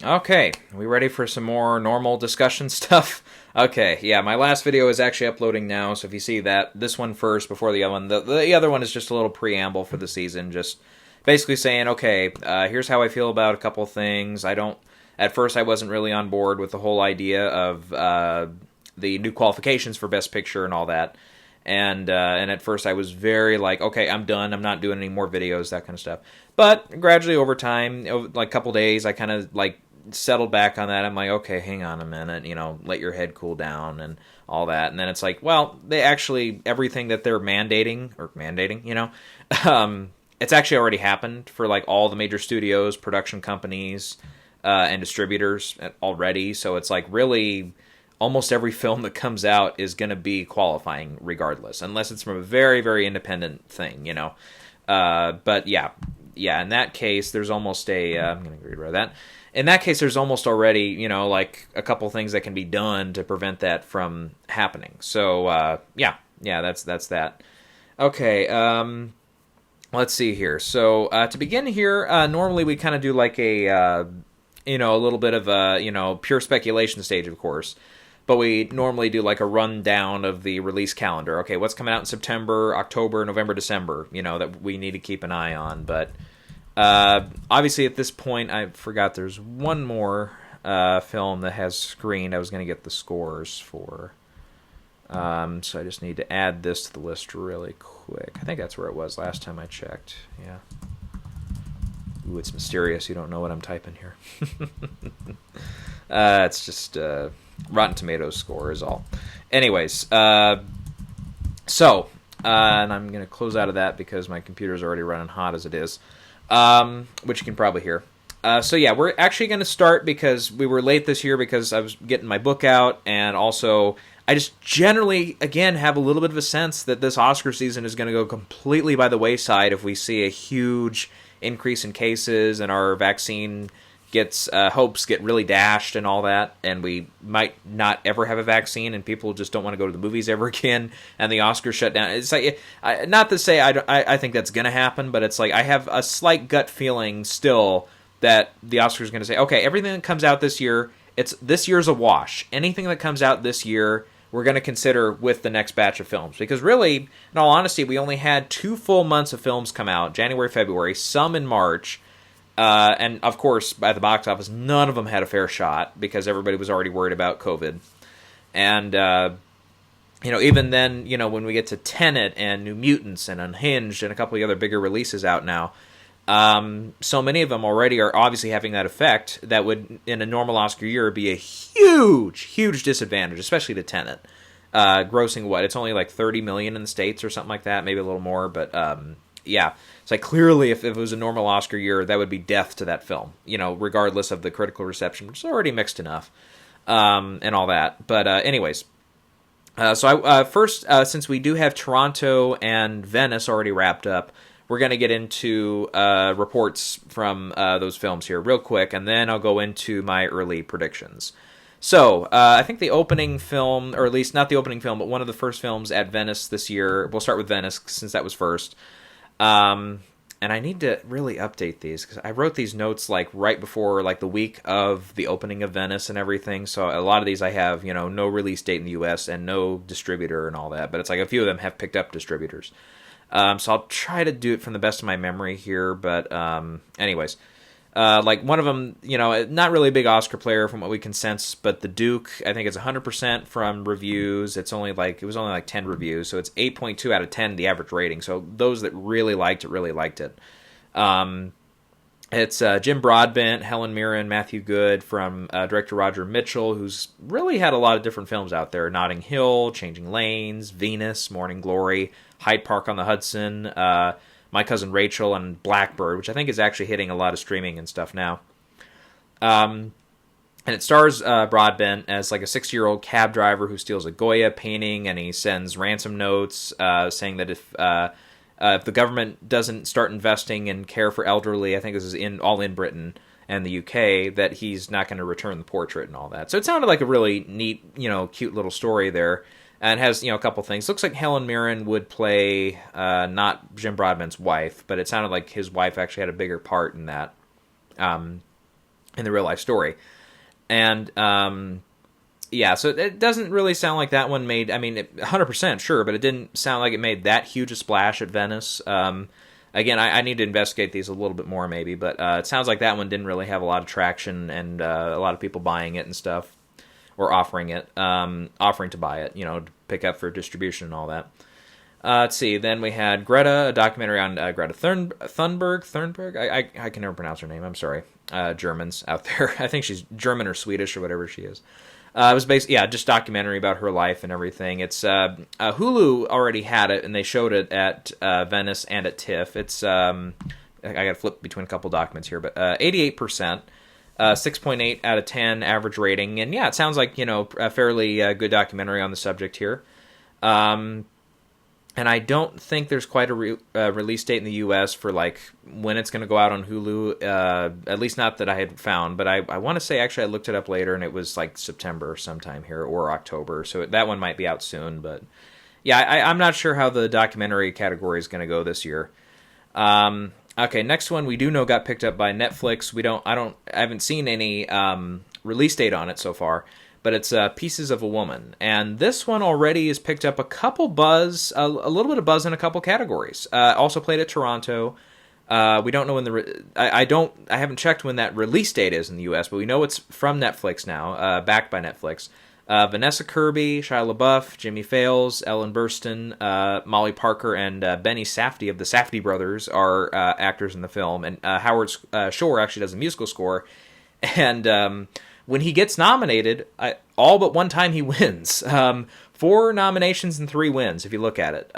Okay, we ready for some more normal discussion stuff? Okay, yeah, my last video is actually uploading now, so if you see that, this one first before the other one. The other one is just a little preamble for the season, just basically saying, okay, here's how I feel about a couple things. At first I wasn't really on board with the whole idea of the new qualifications for Best Picture and all that. And at first I was very like, okay, I'm done. I'm not doing any more videos, that kind of stuff. But gradually over time, like a couple days, I kind of like settled back on that. I'm like, okay, hang on a minute, let your head cool down and all that. And then it's like, well, they actually, everything that they're mandating, it's actually already happened for like all the major studios, production companies, and distributors already. So it's like really almost every film that comes out is going to be qualifying regardless, unless it's from a very, very independent thing. But yeah, in that case, there's almost I'm going to read about that. In that case, there's almost already, like a couple things that can be done to prevent that from happening. So, yeah, that's that. Okay, let's see here. So, to begin here, normally we kind of do like a little bit of a, pure speculation stage, of course. But we normally do like a rundown of the release calendar. Okay, what's coming out in September, October, November, December, that we need to keep an eye on. But obviously at this point, I forgot there's one more film that has screened. I was going to get the scores for. So I just need to add this to the list really quick. I think that's where it was last time I checked. Yeah. Ooh, it's mysterious. You don't know what I'm typing here. It's just Rotten Tomatoes score is all. Anyways, and I'm going to close out of that because my computer's already running hot as it is, which you can probably hear. So yeah, we're actually going to start because we were late this year because I was getting my book out, and also I just generally, again, have a little bit of a sense that this Oscar season is going to go completely by the wayside if we see a huge increase in cases and our vaccine hopes get really dashed and all that, and we might not ever have a vaccine, and people just don't want to go to the movies ever again, and the Oscars shut down. It's like, not to say I think that's going to happen, but it's like I have a slight gut feeling still that the Oscars are going to say, okay, everything that comes out this year, this year's a wash. Anything that comes out this year, we're going to consider with the next batch of films. Because really, in all honesty, we only had 2 full months of films come out, January, February, some in March. And, of course, by the box office, none of them had a fair shot because everybody was already worried about COVID. And, even then, when we get to Tenet and New Mutants and Unhinged and a couple of other bigger releases out now, so many of them already are obviously having that effect that would, in a normal Oscar year, be a huge, huge disadvantage, especially to Tenet. Grossing what? It's only like $30 million in the States or something like that, maybe a little more, but yeah. It's like clearly if it was a normal Oscar year, that would be death to that film, regardless of the critical reception, which is already mixed enough, and all that. But anyways, so first, since we do have Toronto and Venice already wrapped up, we're going to get into reports from those films here real quick, and then I'll go into my early predictions. So, I think the opening film, or at least not the opening film, but one of the first films at Venice this year, we'll start with Venice since that was first. And I need to really update these because I wrote these notes like right before like the week of the opening of Venice and everything. So a lot of these I have, no release date in the US and no distributor and all that. But it's like a few of them have picked up distributors. So I'll try to do it from the best of my memory here. But anyways, like one of them, not really a big Oscar player from what we can sense, but The Duke, I think it's 100% from reviews. It was only like 10 reviews, so it's 8.2 out of 10, the average rating. So those that really liked it. It's Jim Broadbent, Helen Mirren, Matthew Good, from director Roger Mitchell, who's really had a lot of different films out there. Notting Hill, Changing Lanes, Venus, Morning Glory, Hyde Park on the Hudson, My Cousin Rachel, and Blackbird, which I think is actually hitting a lot of streaming and stuff now. And it stars Broadbent as like a 60-year-old cab driver who steals a Goya painting, and he sends ransom notes saying that if the government doesn't start investing in care for elderly, I think this is all in Britain and the UK, that he's not going to return the portrait and all that. So it sounded like a really neat, cute little story there. And has, a couple things. Looks like Helen Mirren would play not Jim Broadbent's wife, but it sounded like his wife actually had a bigger part in that. in the real life story. And yeah, so it doesn't really sound like that one made, I mean, 100% sure, but it didn't sound like it made that huge a splash at Venice. Again, I need to investigate these a little bit more maybe, but it sounds like that one didn't really have a lot of traction and a lot of people buying it and stuff, or offering to buy it, to pick up for distribution and all that. Let's see, then we had Greta, a documentary on Greta Thunberg. I can never pronounce her name, I'm sorry. Germans out there. I think she's German or Swedish or whatever she is. It was basically, just documentary about her life and everything. It's Hulu already had it, and they showed it at Venice and at TIFF. It's I got to flip between a couple documents here, but 88%, 6.8 out of 10 average rating, and yeah, it sounds like a fairly good documentary on the subject here. And I don't think there's quite a release date in the U.S. for like when it's going to go out on Hulu. At least not that I had found. But I want to say, actually, I looked it up later, and it was like September sometime here, or October. So that one might be out soon. But yeah, I'm not sure how the documentary category is going to go this year. Okay, next one we do know got picked up by Netflix. I haven't seen any release date on it so far. But it's Pieces of a Woman. And this one already has picked up a couple buzz, a little bit of buzz in a couple categories. Also played at Toronto. We don't know when I haven't checked when that release date is in the U.S., but we know it's from Netflix now, backed by Netflix. Vanessa Kirby, Shia LaBeouf, Jimmy Fails, Ellen Burstyn, Molly Parker, and Benny Safdie of the Safdie brothers are actors in the film. And Howard Shore actually does a musical score. And when he gets nominated, all but one time he wins. 4 nominations and 3 wins, if you look at it.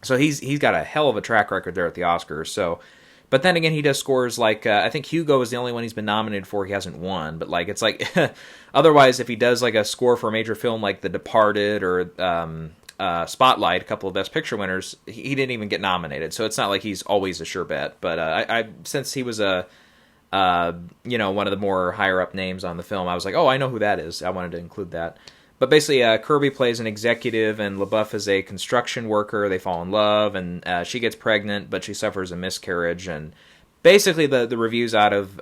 So he's got a hell of a track record there at the Oscars. So, but then again, he does scores like I think Hugo is the only one he's been nominated for. He hasn't won, but like it's like otherwise, if he does like a score for a major film like The Departed or Spotlight, a couple of Best Picture winners, he didn't even get nominated. So it's not like he's always a sure bet. But I since he was one of the more higher up names on the film, I was like, oh, I know who that is. I wanted to include that. But basically, Kirby plays an executive, and LaBeouf is a construction worker. They fall in love, and she gets pregnant, but she suffers a miscarriage. And basically, the reviews out of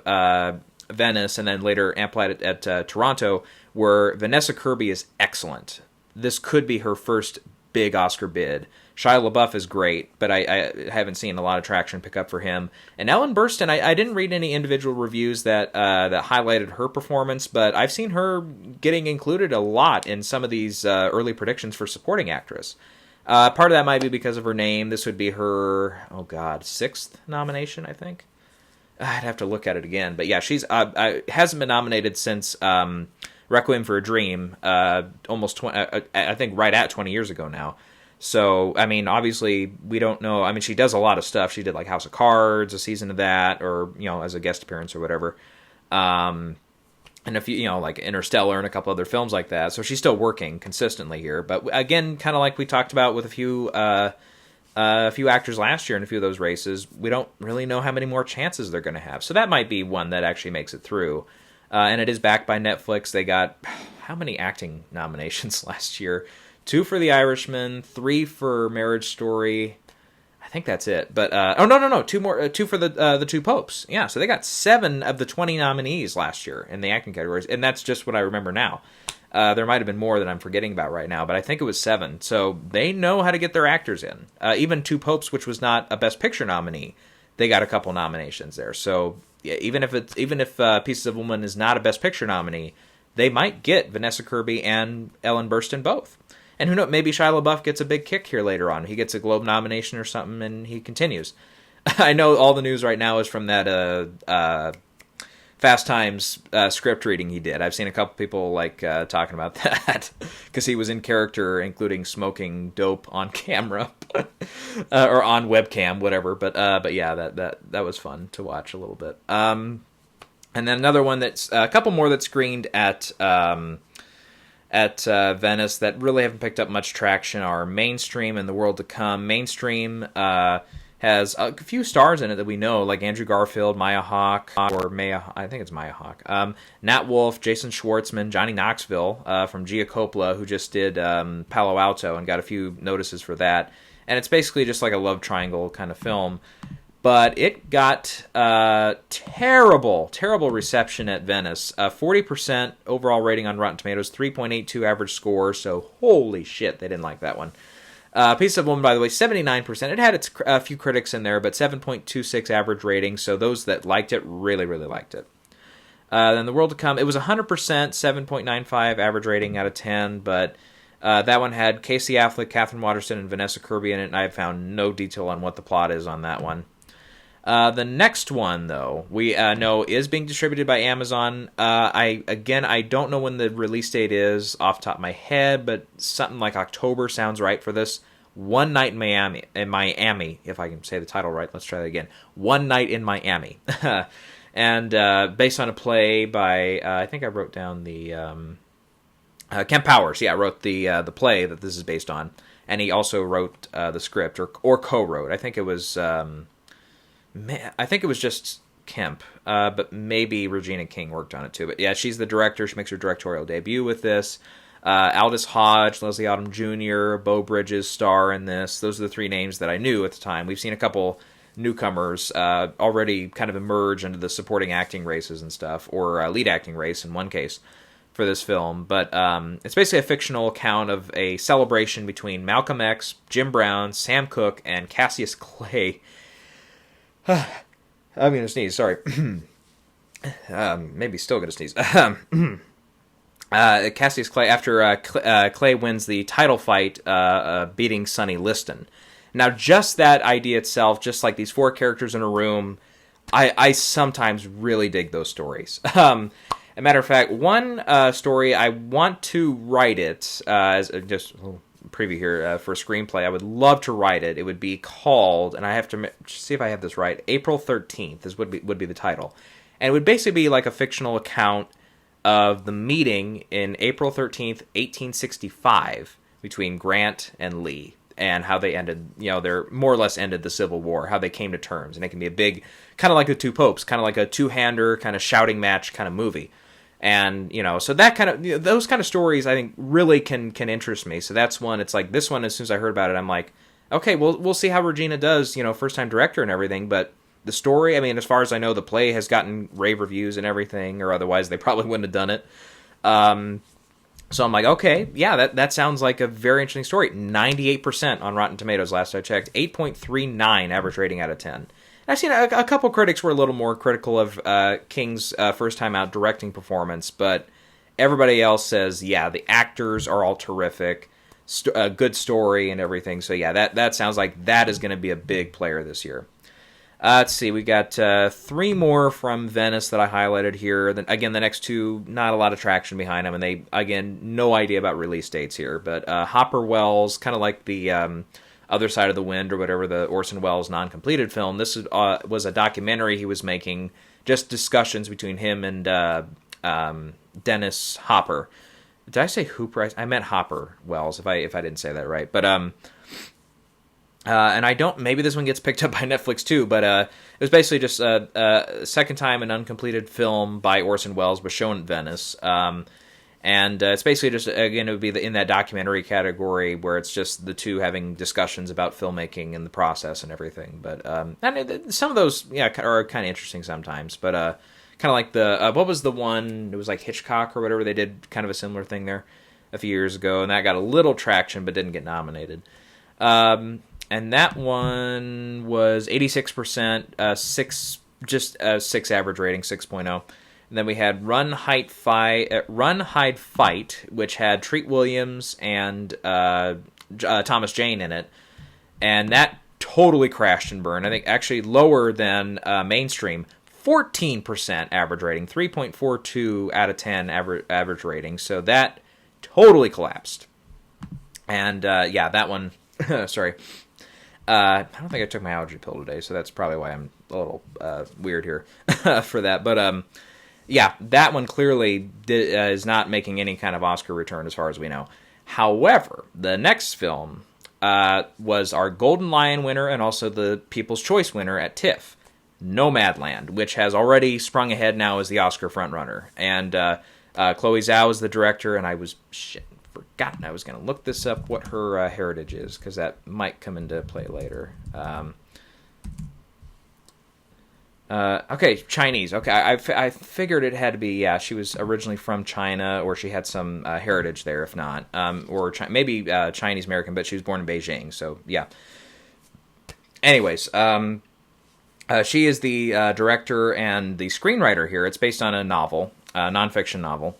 Venice, and then later amplified at Toronto, were Vanessa Kirby is excellent. This could be her first big Oscar bid. Shia LaBeouf is great, but I haven't seen a lot of traction pick up for him. And Ellen Burstyn, I didn't read any individual reviews that highlighted her performance, but I've seen her getting included a lot in some of these early predictions for supporting actress. Part of that might be because of her name. This would be her, 6th nomination, I think. I'd have to look at it again. But yeah, she's hasn't been nominated since Requiem for a Dream, almost 20, I think right at 20 years ago now. So, I mean, obviously, we don't know. I mean, she does a lot of stuff. She did, like, House of Cards, a season of that, or, as a guest appearance or whatever. And a few, like, Interstellar and a couple other films like that. So she's still working consistently here. But, again, kind of like we talked about with a few actors last year in a few of those races, we don't really know how many more chances they're going to have. So that might be one that actually makes it through. And it is backed by Netflix. They got, how many acting nominations last year? 2 for The Irishman, 3 for Marriage Story. I think that's it. But no, 2 more. 2 for the Two Popes. Yeah, so they got 7 of the 20 nominees last year in the acting categories, and that's just what I remember now. There might have been more that I'm forgetting about right now, but I think it was 7. So they know how to get their actors in. Even Two Popes, which was not a Best Picture nominee, they got a couple nominations there. So yeah, even if Pieces of a Woman is not a Best Picture nominee, they might get Vanessa Kirby and Ellen Burstyn both. And who knows, maybe Shia LaBeouf gets a big kick here later on. He gets a Globe nomination or something, and he continues. I know all the news right now is from that Fast Times script reading he did. I've seen a couple people talking about that because he was in character, including smoking dope on camera or on webcam, whatever. But yeah, that was fun to watch a little bit. And then another one that's a couple more that screened at Venice that really haven't picked up much traction are Mainstream and The World to Come. Mainstream has a few stars in it that we know, like Andrew Garfield, Maya Hawke, I think it's Maya Hawke, Nat Wolff, Jason Schwartzman, Johnny Knoxville from Gia Coppola, who just did Palo Alto and got a few notices for that. And it's basically just like a love triangle kind of film. But it got terrible reception at Venice. 40% overall rating on Rotten Tomatoes, 3.82 average score, so holy shit, they didn't like that one. Piece of Woman, by the way, 79%. It had a few critics in there, but 7.26 average rating, so those that liked it really, really liked it. Then The World to Come, it was 100%, 7.95 average rating out of 10, but that one had Casey Affleck, Catherine Waterston, and Vanessa Kirby in it, and I have found no detail on what the plot is on that one. The next one, though, we know is being distributed by Amazon. I don't know when the release date is off the top of my head, but something like October sounds right for this. One Night in Miami, if I can say the title right. Let's try that again. One Night in Miami. And based on a play by, I think I wrote down the... Kemp Powers, wrote the play that this is based on. And he also wrote the script, or co-wrote. I think it was just Kemp, but maybe Regina King worked on it too. But yeah, she's the director. She makes her directorial debut with this. Aldous Hodge, Leslie Odom Jr., Beau Bridges star in this. Those are the three names that I knew at the time. We've seen a couple newcomers already kind of emerge into the supporting acting races and stuff, or lead acting race in one case for this film. But it's basically a fictional account of a celebration between Malcolm X, Jim Brown, Sam Cooke, and Cassius Clay. I'm going to sneeze, sorry. Maybe still going to sneeze. Cassius Clay, after Clay wins the title fight, beating Sonny Liston. Now, just that idea itself, just like these four characters in a room, I sometimes really dig those stories. As a matter of fact, one story, I want to write it, as just... preview here for a screenplay. I would love to write it. It would be called, and I have to see if I have this right, April 13th would be the title. And it would basically be like a fictional account of the meeting in April 13th, 1865 between Grant and Lee, and how they ended, they're more or less ended the Civil War, how they came to terms. And it can be a big, kind of like the Two Popes, kind of like a two-hander, kind of shouting match kind of movie. And, so that kind of, those kind of stories, I think, really can interest me. So that's one, it's like, this one, as soon as I heard about it, I'm like, okay, we'll see how Regina does, first-time director and everything, but the story, I mean, as far as I know, the play has gotten rave reviews and everything, or otherwise they probably wouldn't have done it. So I'm like, okay, yeah, that sounds like a very interesting story. 98% on Rotten Tomatoes, last I checked, 8.39 average rating out of 10. I've seen a couple critics were a little more critical of King's first time out directing performance, but everybody else says, yeah, the actors are all terrific, good story and everything. So yeah, that sounds like that is going to be a big player this year. Let's see, we got three more from Venice that I highlighted here. Then again, the next two, not a lot of traction behind them, and they, again, no idea about release dates here. But Hopper Wells, kind of like the Other Side of the Wind or whatever, the Orson Welles non-completed film. This was a documentary he was making, just discussions between him and Dennis Hopper. Did I say Hooper? I meant Hopper Wells, if I didn't say that right. But and I don't, maybe this one gets picked up by Netflix too, but it was basically just a second time an uncompleted film by Orson Welles was shown at Venice. And it's basically just, again, it would be in that documentary category where it's just the two having discussions about filmmaking and the process and everything. But and some of those, are kind of interesting sometimes. But kind of like the, what was the one, it was like Hitchcock or whatever, they did kind of a similar thing there a few years ago, and that got a little traction but didn't get nominated. And that one was 86%, 6 average rating, 6.0. And then we had Run, Hide, Fight, which had Treat Williams and Thomas Jane in it. And that totally crashed and burned. I think actually lower than mainstream. 14% average rating, 3.42 out of 10 average rating. So that totally collapsed. And that one, sorry. I don't think I took my allergy pill today, so that's probably why I'm a little weird here for that. But that one clearly is not making any kind of Oscar return as far as we know. However, the next film was our Golden Lion winner and also the People's Choice winner at TIFF, Nomadland, which has already sprung ahead now as the Oscar frontrunner. And Chloe Zhao is the director, and I was forgotten I was going to look this up, what her heritage is, because that might come into play later. Okay, Chinese. Okay, I figured it had to be, yeah, she was originally from China, or she had some heritage there, if not. Or maybe Chinese American, but she was born in Beijing, so yeah. Anyways, she is the director and the screenwriter here. It's based on a novel, a nonfiction novel.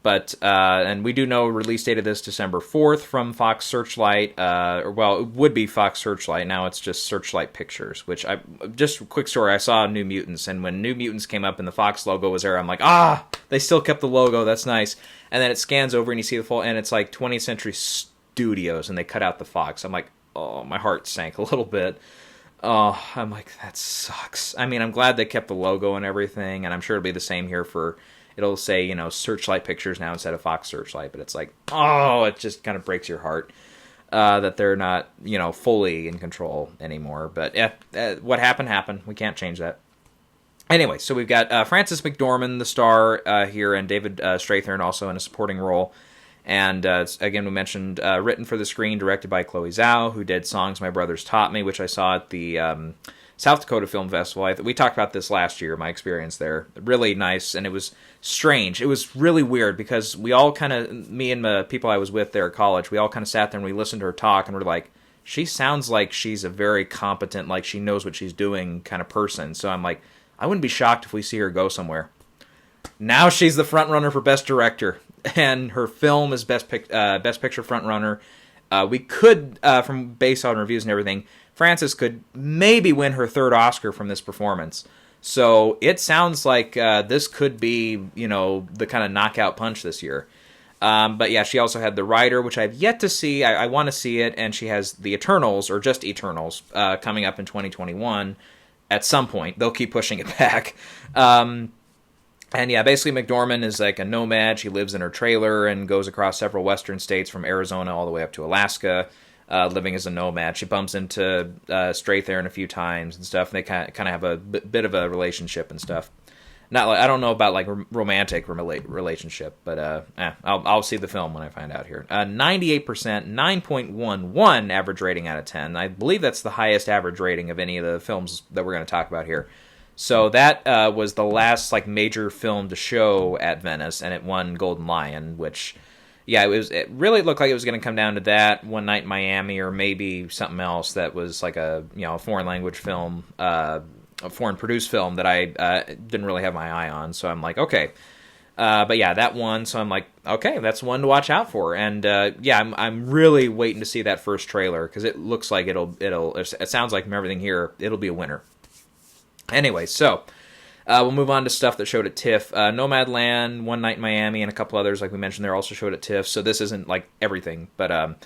But, and we do know release date of this December 4th from Fox Searchlight. Well, it would be Fox Searchlight. Now it's just Searchlight Pictures, which just a quick story. I saw New Mutants, and when New Mutants came up and the Fox logo was there, I'm like, they still kept the logo. That's nice. And then it scans over and you see the full, and it's like 20th Century Studios, and they cut out the Fox. I'm like, oh, my heart sank a little bit. Oh, I'm like, that sucks. I mean, I'm glad they kept the logo and everything, and I'm sure it'll be the same here for... It'll say, Searchlight Pictures now instead of Fox Searchlight, but it's like, it just kind of breaks your heart that they're not, fully in control anymore. But what happened. We can't change that. Anyway, so we've got Frances McDormand, the star here, and David Strathairn also in a supporting role. And again, we mentioned written for the screen, directed by Chloe Zhao, who did Songs My Brothers Taught Me, which I saw at the... South Dakota Film Festival. We talked about this last year, my experience there. Really nice, and it was strange. It was really weird because we all kind of, me and the people I was with there at college, we all kind of sat there and we listened to her talk, and we're like, she sounds like she's a very competent, like she knows what she's doing kind of person. So I'm like, I wouldn't be shocked if we see her go somewhere. Now she's the front runner for Best Director, and her film is Best Picture front runner. We could, from based on reviews and everything, Frances could maybe win her third Oscar from this performance. So it sounds like this could be, the kind of knockout punch this year. But yeah, she also had The Rider, which I've yet to see. I want to see it. And she has The Eternals, or just Eternals, coming up in 2021 at some point. They'll keep pushing it back. And yeah, basically McDormand is like a nomad. She lives in her trailer and goes across several western states from Arizona all the way up to Alaska. Living as a nomad. She bumps into Strathairn a few times and stuff, and they kind of have a bit of a relationship and stuff. Not like, I don't know about like romantic relationship, but I'll see the film when I find out here. 98%, 9.11 average rating out of 10. I believe that's the highest average rating of any of the films that we're going to talk about here. So that was the last like major film to show at Venice, and it won Golden Lion, which... Yeah, it really looked like it was going to come down to that, One Night in Miami, or maybe something else that was like a foreign language film, a foreign produced film that I didn't really have my eye on. So I'm like, okay, but yeah, that one. So I'm like, okay, that's one to watch out for. And yeah, I'm really waiting to see that first trailer because it looks like it sounds like from everything here, it'll be a winner. Anyway, so. We'll move on to stuff that showed at TIFF. Nomadland, One Night in Miami, and a couple others, like we mentioned, there also showed at TIFF. So this isn't like everything, but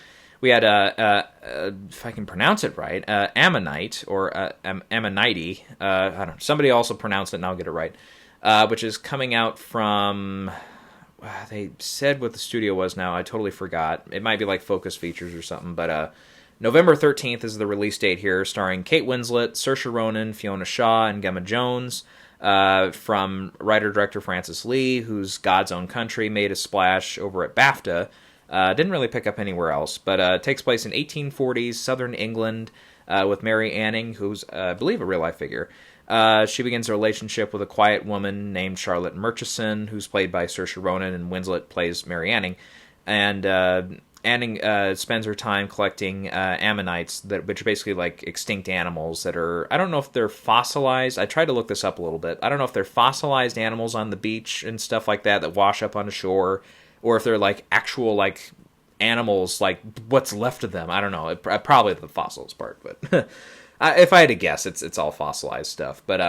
we had if I can pronounce it right, Ammonite or Ammonite. I don't know. Somebody also pronounced it, and I'll get it right. Which is coming out from. They said what the studio was now. I totally forgot. It might be like Focus Features or something, but. November 13th is the release date here, starring Kate Winslet, Saoirse Ronan, Fiona Shaw, and Gemma Jones. From writer-director Francis Lee, whose God's Own Country made a splash over at BAFTA. Didn't really pick up anywhere else, but it takes place in 1840s Southern England with Mary Anning, who's, I believe, a real-life figure. She begins a relationship with a quiet woman named Charlotte Murchison, who's played by Saoirse Ronan, and Winslet plays Mary Anning. And Anning spends her time collecting ammonites, which are basically like extinct animals that are... I don't know if they're fossilized. I tried to look this up a little bit. I don't know if they're fossilized animals on the beach and stuff like that wash up on the shore, or if they're like actual like animals, like what's left of them. I don't know. Probably the fossils part, but if I had to guess, it's all fossilized stuff. But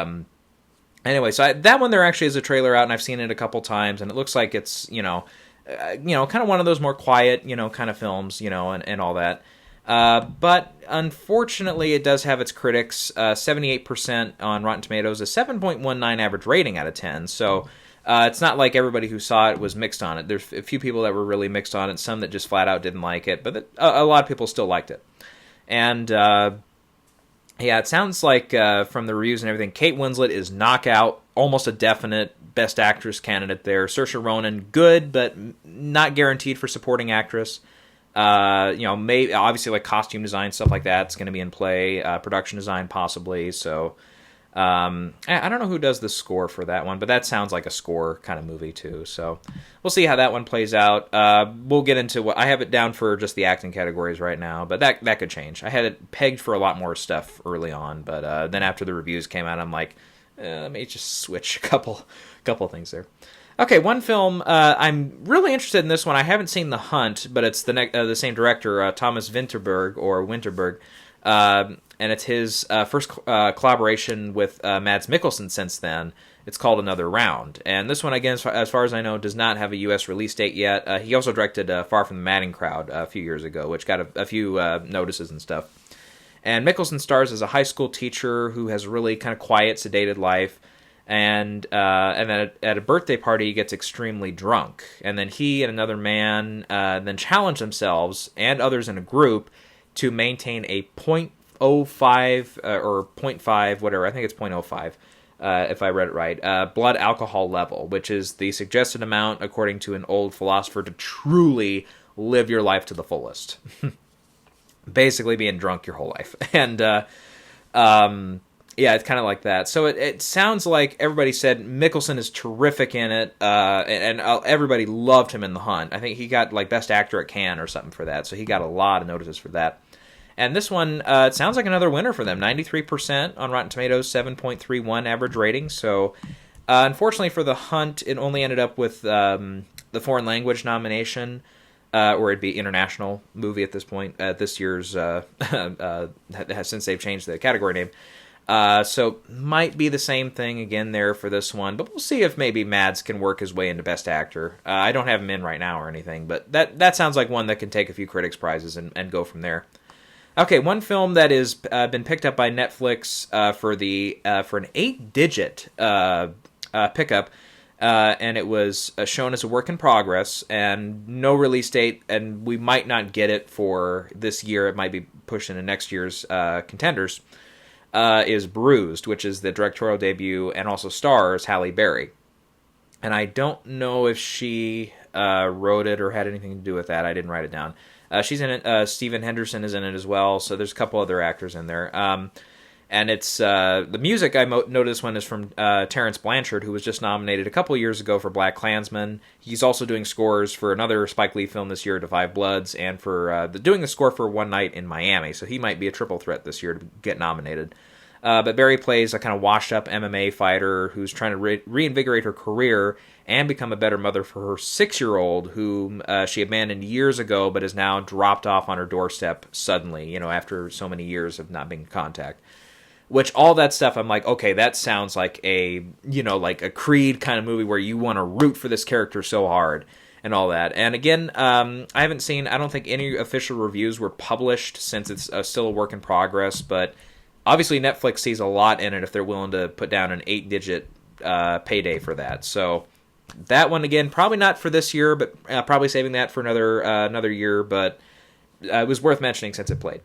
anyway, so that one there actually is a trailer out, and I've seen it a couple times, and it looks like it's kind of one of those more quiet, kind of films, and all that. But unfortunately, it does have its critics. 78% on Rotten Tomatoes, a 7.19 average rating out of 10. So it's not like everybody who saw it was mixed on it. There's a few people that were really mixed on it, some that just flat out didn't like it, but a lot of people still liked it. And yeah, it sounds like from the reviews and everything, Kate Winslet is knockout, almost a definite Best Actress candidate there. Saoirse Ronan, good, but not guaranteed for supporting actress. Maybe obviously like costume design, stuff like that, it's going to be in play. Production design, possibly. So, I don't know who does the score for that one, but that sounds like a score kind of movie too. So we'll see how that one plays out. We'll get into what I have it down for just the acting categories right now, but that could change. I had it pegged for a lot more stuff early on, but then after the reviews came out, I'm like, let me just switch a couple things there. Okay, one film I'm really interested in this one. I haven't seen The Hunt, but it's the same director, Thomas Winterberg. And it's his first collaboration with Mads Mikkelsen since then. It's called Another Round. And this one, again, as far as I know, does not have a U.S. release date yet. He also directed Far From the Madding Crowd a few years ago, which got a few notices and stuff. And Mikkelsen stars as a high school teacher who has a really kind of quiet, sedated life. And then at a birthday party, he gets extremely drunk. And then he and another man then challenge themselves and others in a group to maintain a 0.05 or 0.5, whatever, I think it's 0.05, if I read it right, blood alcohol level, which is the suggested amount, according to an old philosopher, to truly live your life to the fullest. Basically being drunk your whole life. And yeah, it's kind of like that. So it sounds like everybody said Mikkelsen is terrific in it, and everybody loved him in The Hunt. I think he got like Best Actor at Cannes or something for that, so he got a lot of notices for that. And this one, it sounds like another winner for them. 93% on Rotten Tomatoes, 7.31 average rating. So, unfortunately for The Hunt, it only ended up with the foreign language nomination, or it'd be international movie at this point, at this year's, since they've changed the category name. So, might be the same thing again there for this one. But we'll see if maybe Mads can work his way into Best Actor. I don't have him in right now or anything, but that sounds like one that can take a few critics' prizes and go from there. Okay, one film that has been picked up by Netflix for an 8-digit pickup, and it was shown as a work in progress and no release date, and we might not get it for this year. It might be pushed into next year's contenders. Is Bruised, which is the directorial debut and also stars Halle Berry. And I don't know if she wrote it or had anything to do with that. I didn't write it down. She's in it. Stephen Henderson is in it as well. So there's a couple other actors in there. And it's the music I noticed one is from Terrence Blanchard, who was just nominated a couple years ago for BlacKkKlansman. He's also doing scores for another Spike Lee film this year, Five Bloods, and for doing the score for One Night in Miami. So he might be a triple threat this year to get nominated. But Barry plays a kind of washed-up MMA fighter who's trying to reinvigorate her career and become a better mother for her 6-year-old, whom she abandoned years ago, but is now dropped off on her doorstep suddenly, after so many years of not being in contact. Which, all that stuff, I'm like, okay, that sounds like like a Creed kind of movie where you want to root for this character so hard and all that. And again, I haven't seen, I don't think any official reviews were published since it's still a work in progress, but obviously Netflix sees a lot in it if they're willing to put down an 8-digit payday for that. So that one, again, probably not for this year, but probably saving that for another year, but it was worth mentioning since it played.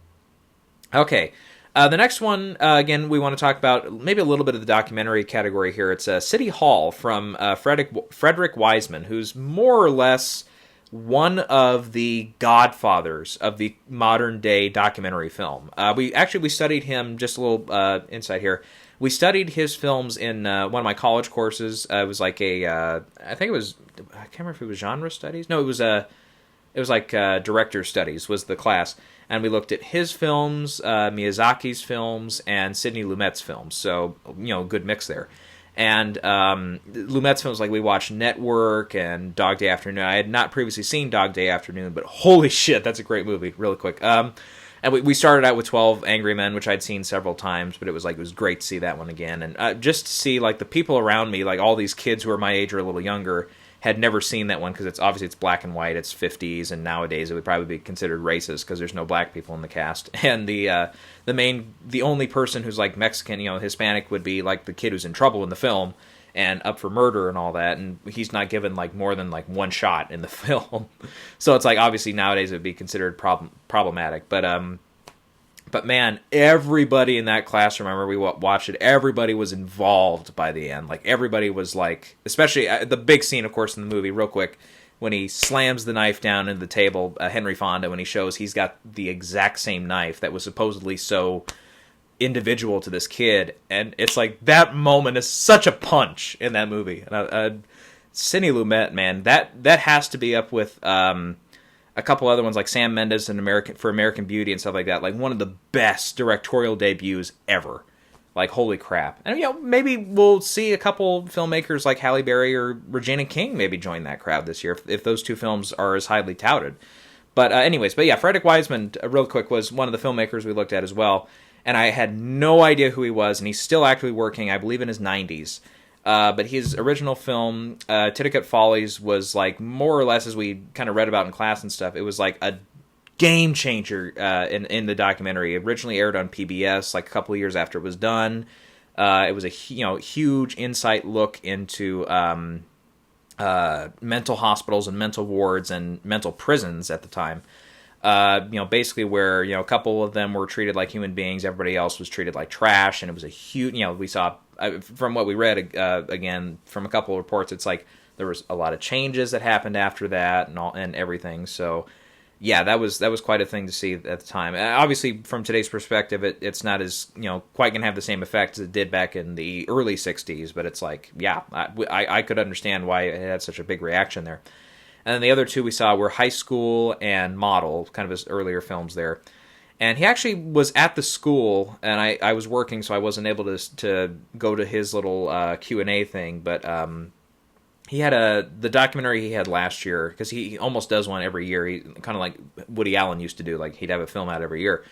Okay. The next one, again, we want to talk about maybe a little bit of the documentary category here. It's City Hall from Frederick Wiseman, who's more or less one of the godfathers of the modern-day documentary film. We studied him, just a little insight here. We studied his films in one of my college courses. It was like I can't remember if it was genre studies. No, it was like director studies was the class. And we looked at his films, Miyazaki's films, and Sidney Lumet's films. So, good mix there. And Lumet's films, like we watched Network and Dog Day Afternoon. I had not previously seen Dog Day Afternoon, but holy shit, that's a great movie, really quick. And we started out with 12 Angry Men, which I'd seen several times, but it was great to see that one again. And just to see, the people around me, all these kids who are my age or a little younger, had never seen that one because it's black and white, it's 50s, and nowadays it would probably be considered racist because there's no black people in the cast. And the only person who's Mexican, Hispanic would be the kid who's in trouble in the film and up for murder and all that, and he's not given more than one shot in the film. So it's obviously nowadays it would be considered problematic, but man, everybody in that classroom, I remember we watched it, everybody was involved by the end. Everybody was especially the big scene, of course, in the movie, real quick, when he slams the knife down into the table, Henry Fonda, when he shows he's got the exact same knife that was supposedly so individual to this kid, and it's like that moment is such a punch in that movie. And Sidney Lumet, man, that has to be up with a couple other ones like Sam Mendes and American Beauty and stuff like that. Like one of the best directorial debuts ever. Like, holy crap. And, maybe we'll see a couple filmmakers like Halle Berry or Regina King maybe join that crowd this year if those two films are as highly touted. But Frederick Wiseman, real quick, was one of the filmmakers we looked at as well. And I had no idea who he was, and he's still actively working, I believe, in his 90s. But his original film, Titicut Follies, was like more or less, as we kind of read about in class and stuff, it was like a game changer in the documentary. It originally aired on PBS like a couple of years after it was done. It was a huge insight look into mental hospitals and mental wards and mental prisons at the time. Basically where a couple of them were treated like human beings, everybody else was treated like trash, and it was a huge. We saw from what we read again from a couple of reports, it's like there was a lot of changes that happened after that and everything. So. Yeah, that was quite a thing to see at the time. Obviously, from today's perspective, it's not as quite gonna have the same effect as it did back in the early '60s. But it's like, yeah, I could understand why it had such a big reaction there. And then the other two we saw were High School and Model, kind of his earlier films there. And he actually was at the school, and I was working, so I wasn't able to go to his little Q&A thing, but. He had the documentary he had last year, because he almost does one every year. He kind of like Woody Allen used to do, like he'd have a film out every year.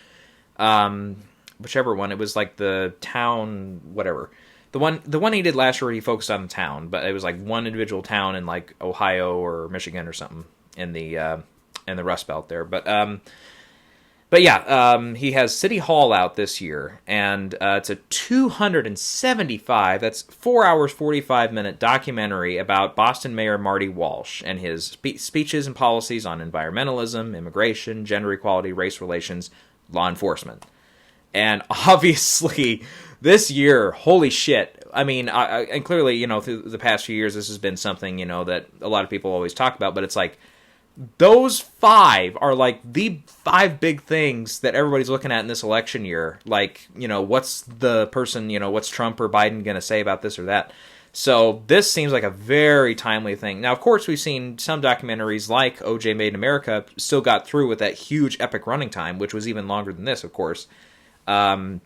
Whichever one, it was like the town, whatever. The one he did last year, he focused on the town, but it was like one individual town in like Ohio or Michigan or something in the Rust Belt there. But yeah, he has City Hall out this year, and it's a 275, that's 4 hours, 45-minute documentary about Boston Mayor Marty Walsh and his speeches and policies on environmentalism, immigration, gender equality, race relations, law enforcement. And obviously, this year, holy shit, I mean, and clearly, through the past few years, this has been something, that a lot of people always talk about, but it's like, those five are like the five big things that everybody's looking at in this election year. Like, what's the person, what's Trump or Biden going to say about this or that? So this seems like a very timely thing. Now, of course, we've seen some documentaries like OJ Made in America still got through with that huge epic running time, which was even longer than this, of course. And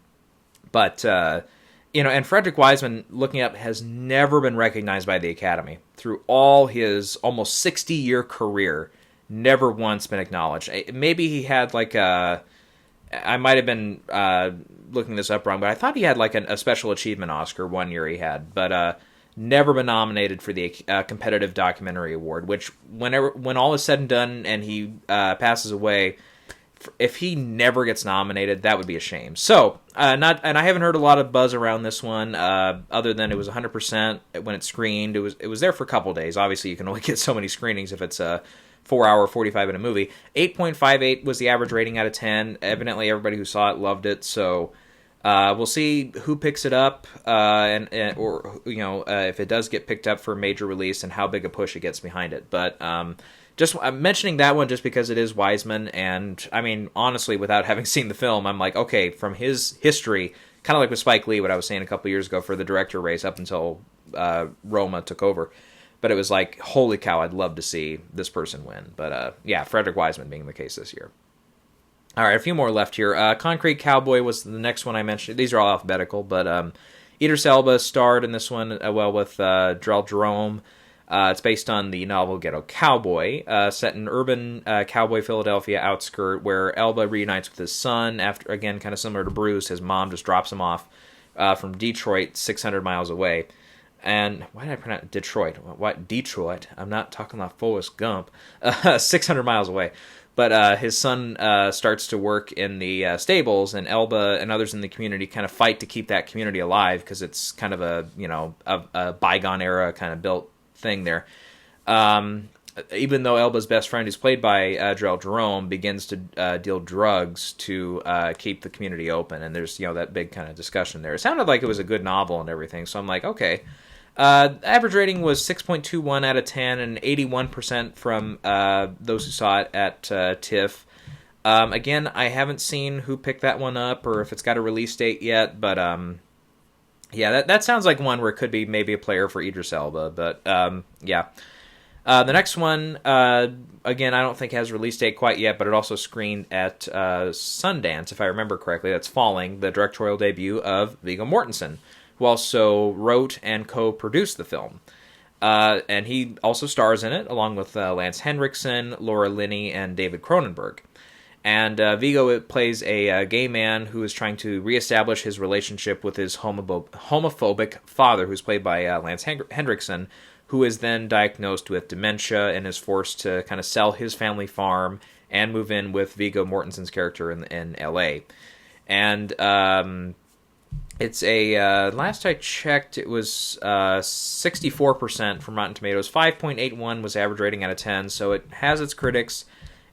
Frederick Wiseman, looking up, has never been recognized by the Academy. Through all his almost 60-year career, never once been acknowledged. Maybe he had like I might have been looking this up wrong, but I thought he had like a Special Achievement Oscar one year he had, but never been nominated for the Competitive Documentary Award, which when all is said and done and he passes away, if he never gets nominated, that would be a shame. So, and I haven't heard a lot of buzz around this one, other than it was 100% when it screened. It was there for a couple days. Obviously, you can only get so many screenings if it's a 4-hour, 45-minute movie. 8.58 was the average rating out of 10. Evidently, everybody who saw it loved it. So, we'll see who picks it up, or if it does get picked up for a major release, and how big a push it gets behind it. But I'm mentioning that one just because it is Wiseman, and I mean, honestly, without having seen the film, I'm like, okay, from his history, kind of like with Spike Lee, what I was saying a couple years ago for the director race up until Roma took over. But it was like, holy cow, I'd love to see this person win. But Frederick Wiseman being the case this year. All right, a few more left here. Concrete Cowboy was the next one I mentioned. These are all alphabetical, but Idris Elba starred in this one, with Drell Jerome. It's based on the novel Ghetto Cowboy, set in urban cowboy Philadelphia outskirt, where Elba reunites with his son after, again, kind of similar to Bruce. His mom just drops him off from Detroit, 600 miles away. And why did I pronounce Detroit? What? Detroit? I'm not talking like Forrest Gump. 600 miles away. But his son starts to work in the stables, and Elba and others in the community kind of fight to keep that community alive, because it's kind of a bygone era kind of built thing there. Even though Elba's best friend, who's played by Drell Jerome, begins to deal drugs to keep the community open, and there's that big kind of discussion there. It sounded like it was a good novel and everything, so I'm like, okay. Average rating was 6.21 out of 10, and 81% from those who saw it at TIFF. Again, I haven't seen who picked that one up or if it's got a release date yet, but yeah, that sounds like one where it could be maybe a player for Idris Elba, but yeah. The next one, again, I don't think has a release date quite yet, but it also screened at Sundance, if I remember correctly. That's Falling, the directorial debut of Viggo Mortensen, who also wrote and co-produced the film. And he also stars in it, along with Lance Henriksen, Laura Linney, and David Cronenberg. And Viggo plays a gay man who is trying to reestablish his relationship with his homophobic father, who's played by Lance Henriksen, who is then diagnosed with dementia and is forced to kind of sell his family farm and move in with Viggo Mortensen's character in L.A. And it's a, last I checked, it was 64% from Rotten Tomatoes. 5.81 was average rating out of 10, so it has its critics.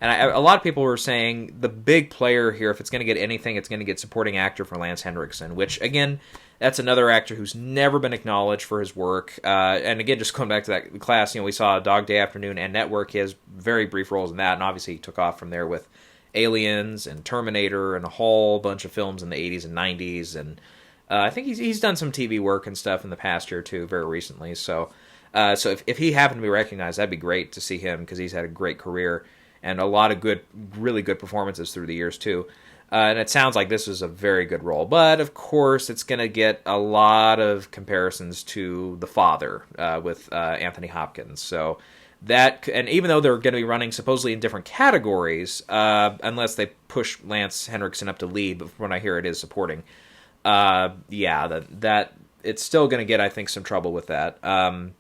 And a lot of people were saying the big player here, if it's going to get anything, it's going to get supporting actor for Lance Henriksen, which, again, that's another actor who's never been acknowledged for his work. And again, just going back to that class, we saw Dog Day Afternoon and Network. He has very brief roles in that, and obviously he took off from there with Aliens and Terminator and a whole bunch of films in the 80s and 90s. And I think he's done some TV work and stuff in the past year, too, very recently. So if he happened to be recognized, that'd be great to see him, because he's had a great career and a lot of really good performances through the years, too. And it sounds like this is a very good role. But, of course, it's going to get a lot of comparisons to The Father with Anthony Hopkins. So that, and even though they're going to be running supposedly in different categories, unless they push Lance Henriksen up to lead, but from what I hear it is supporting, that it's still going to get, I think, some trouble with that. And,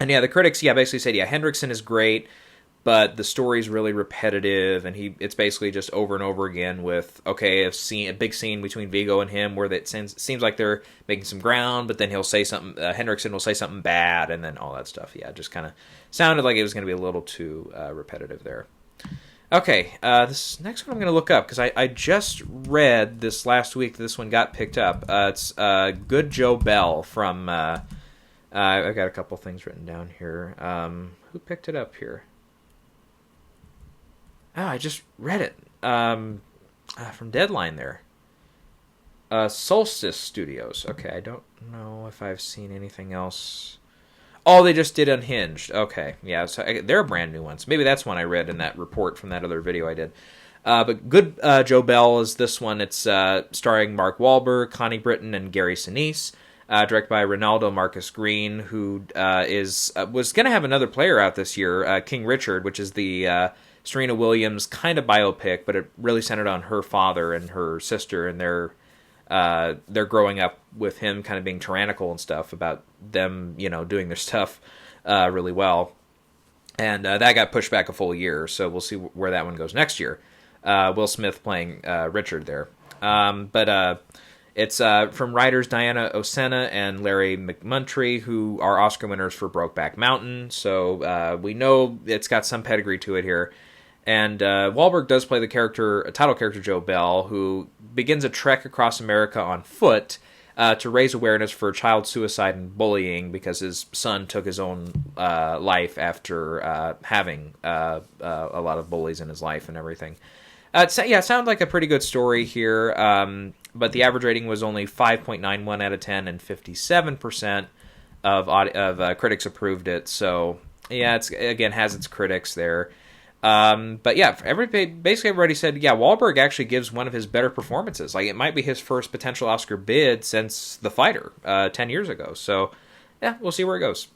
yeah, the critics, basically said, Henriksen is great, but the story's really repetitive, and it's basically just over and over again with, a big scene between Viggo and him where it seems like they're making some ground, but then he'll say something, Henriksen will say something bad, and then all that stuff. Yeah, just kind of sounded like it was going to be a little too repetitive there. Okay, this next one I'm going to look up, because I just read this last week that this one got picked up. It's Good Joe Bell from, I've got a couple things written down here. Who picked it up here? Oh, I just read it from Deadline there. Solstice Studios. Okay, I don't know if I've seen anything else. Oh, they just did Unhinged. Okay, yeah, so they're brand new ones. Maybe that's one I read in that report from that other video I did. But Good Joe Bell is this one. It's starring Mark Wahlberg, Connie Britton, and Gary Sinise. Directed by Ronaldo Marcus Green, who was going to have another player out this year, King Richard, which is the Serena Williams kind of biopic, but it really centered on her father and her sister, and they're growing up with him kind of being tyrannical and stuff about them, doing their stuff really well. And that got pushed back a full year, so we'll see where that one goes next year. Will Smith playing Richard there. But it's from writers Diana Osena and Larry McMurtry, who are Oscar winners for Brokeback Mountain, so we know it's got some pedigree to it here. And Wahlberg does play the title character Joe Bell, who begins a trek across America on foot to raise awareness for child suicide and bullying, because his son took his own life after having a lot of bullies in his life and everything. It sounded like a pretty good story here, but the average rating was only 5.91 out of 10, and 57% of critics approved it. So, it's again has its critics there. But basically everybody said, Wahlberg actually gives one of his better performances. Like, it might be his first potential Oscar bid since The Fighter, 10 years ago. So, we'll see where it goes.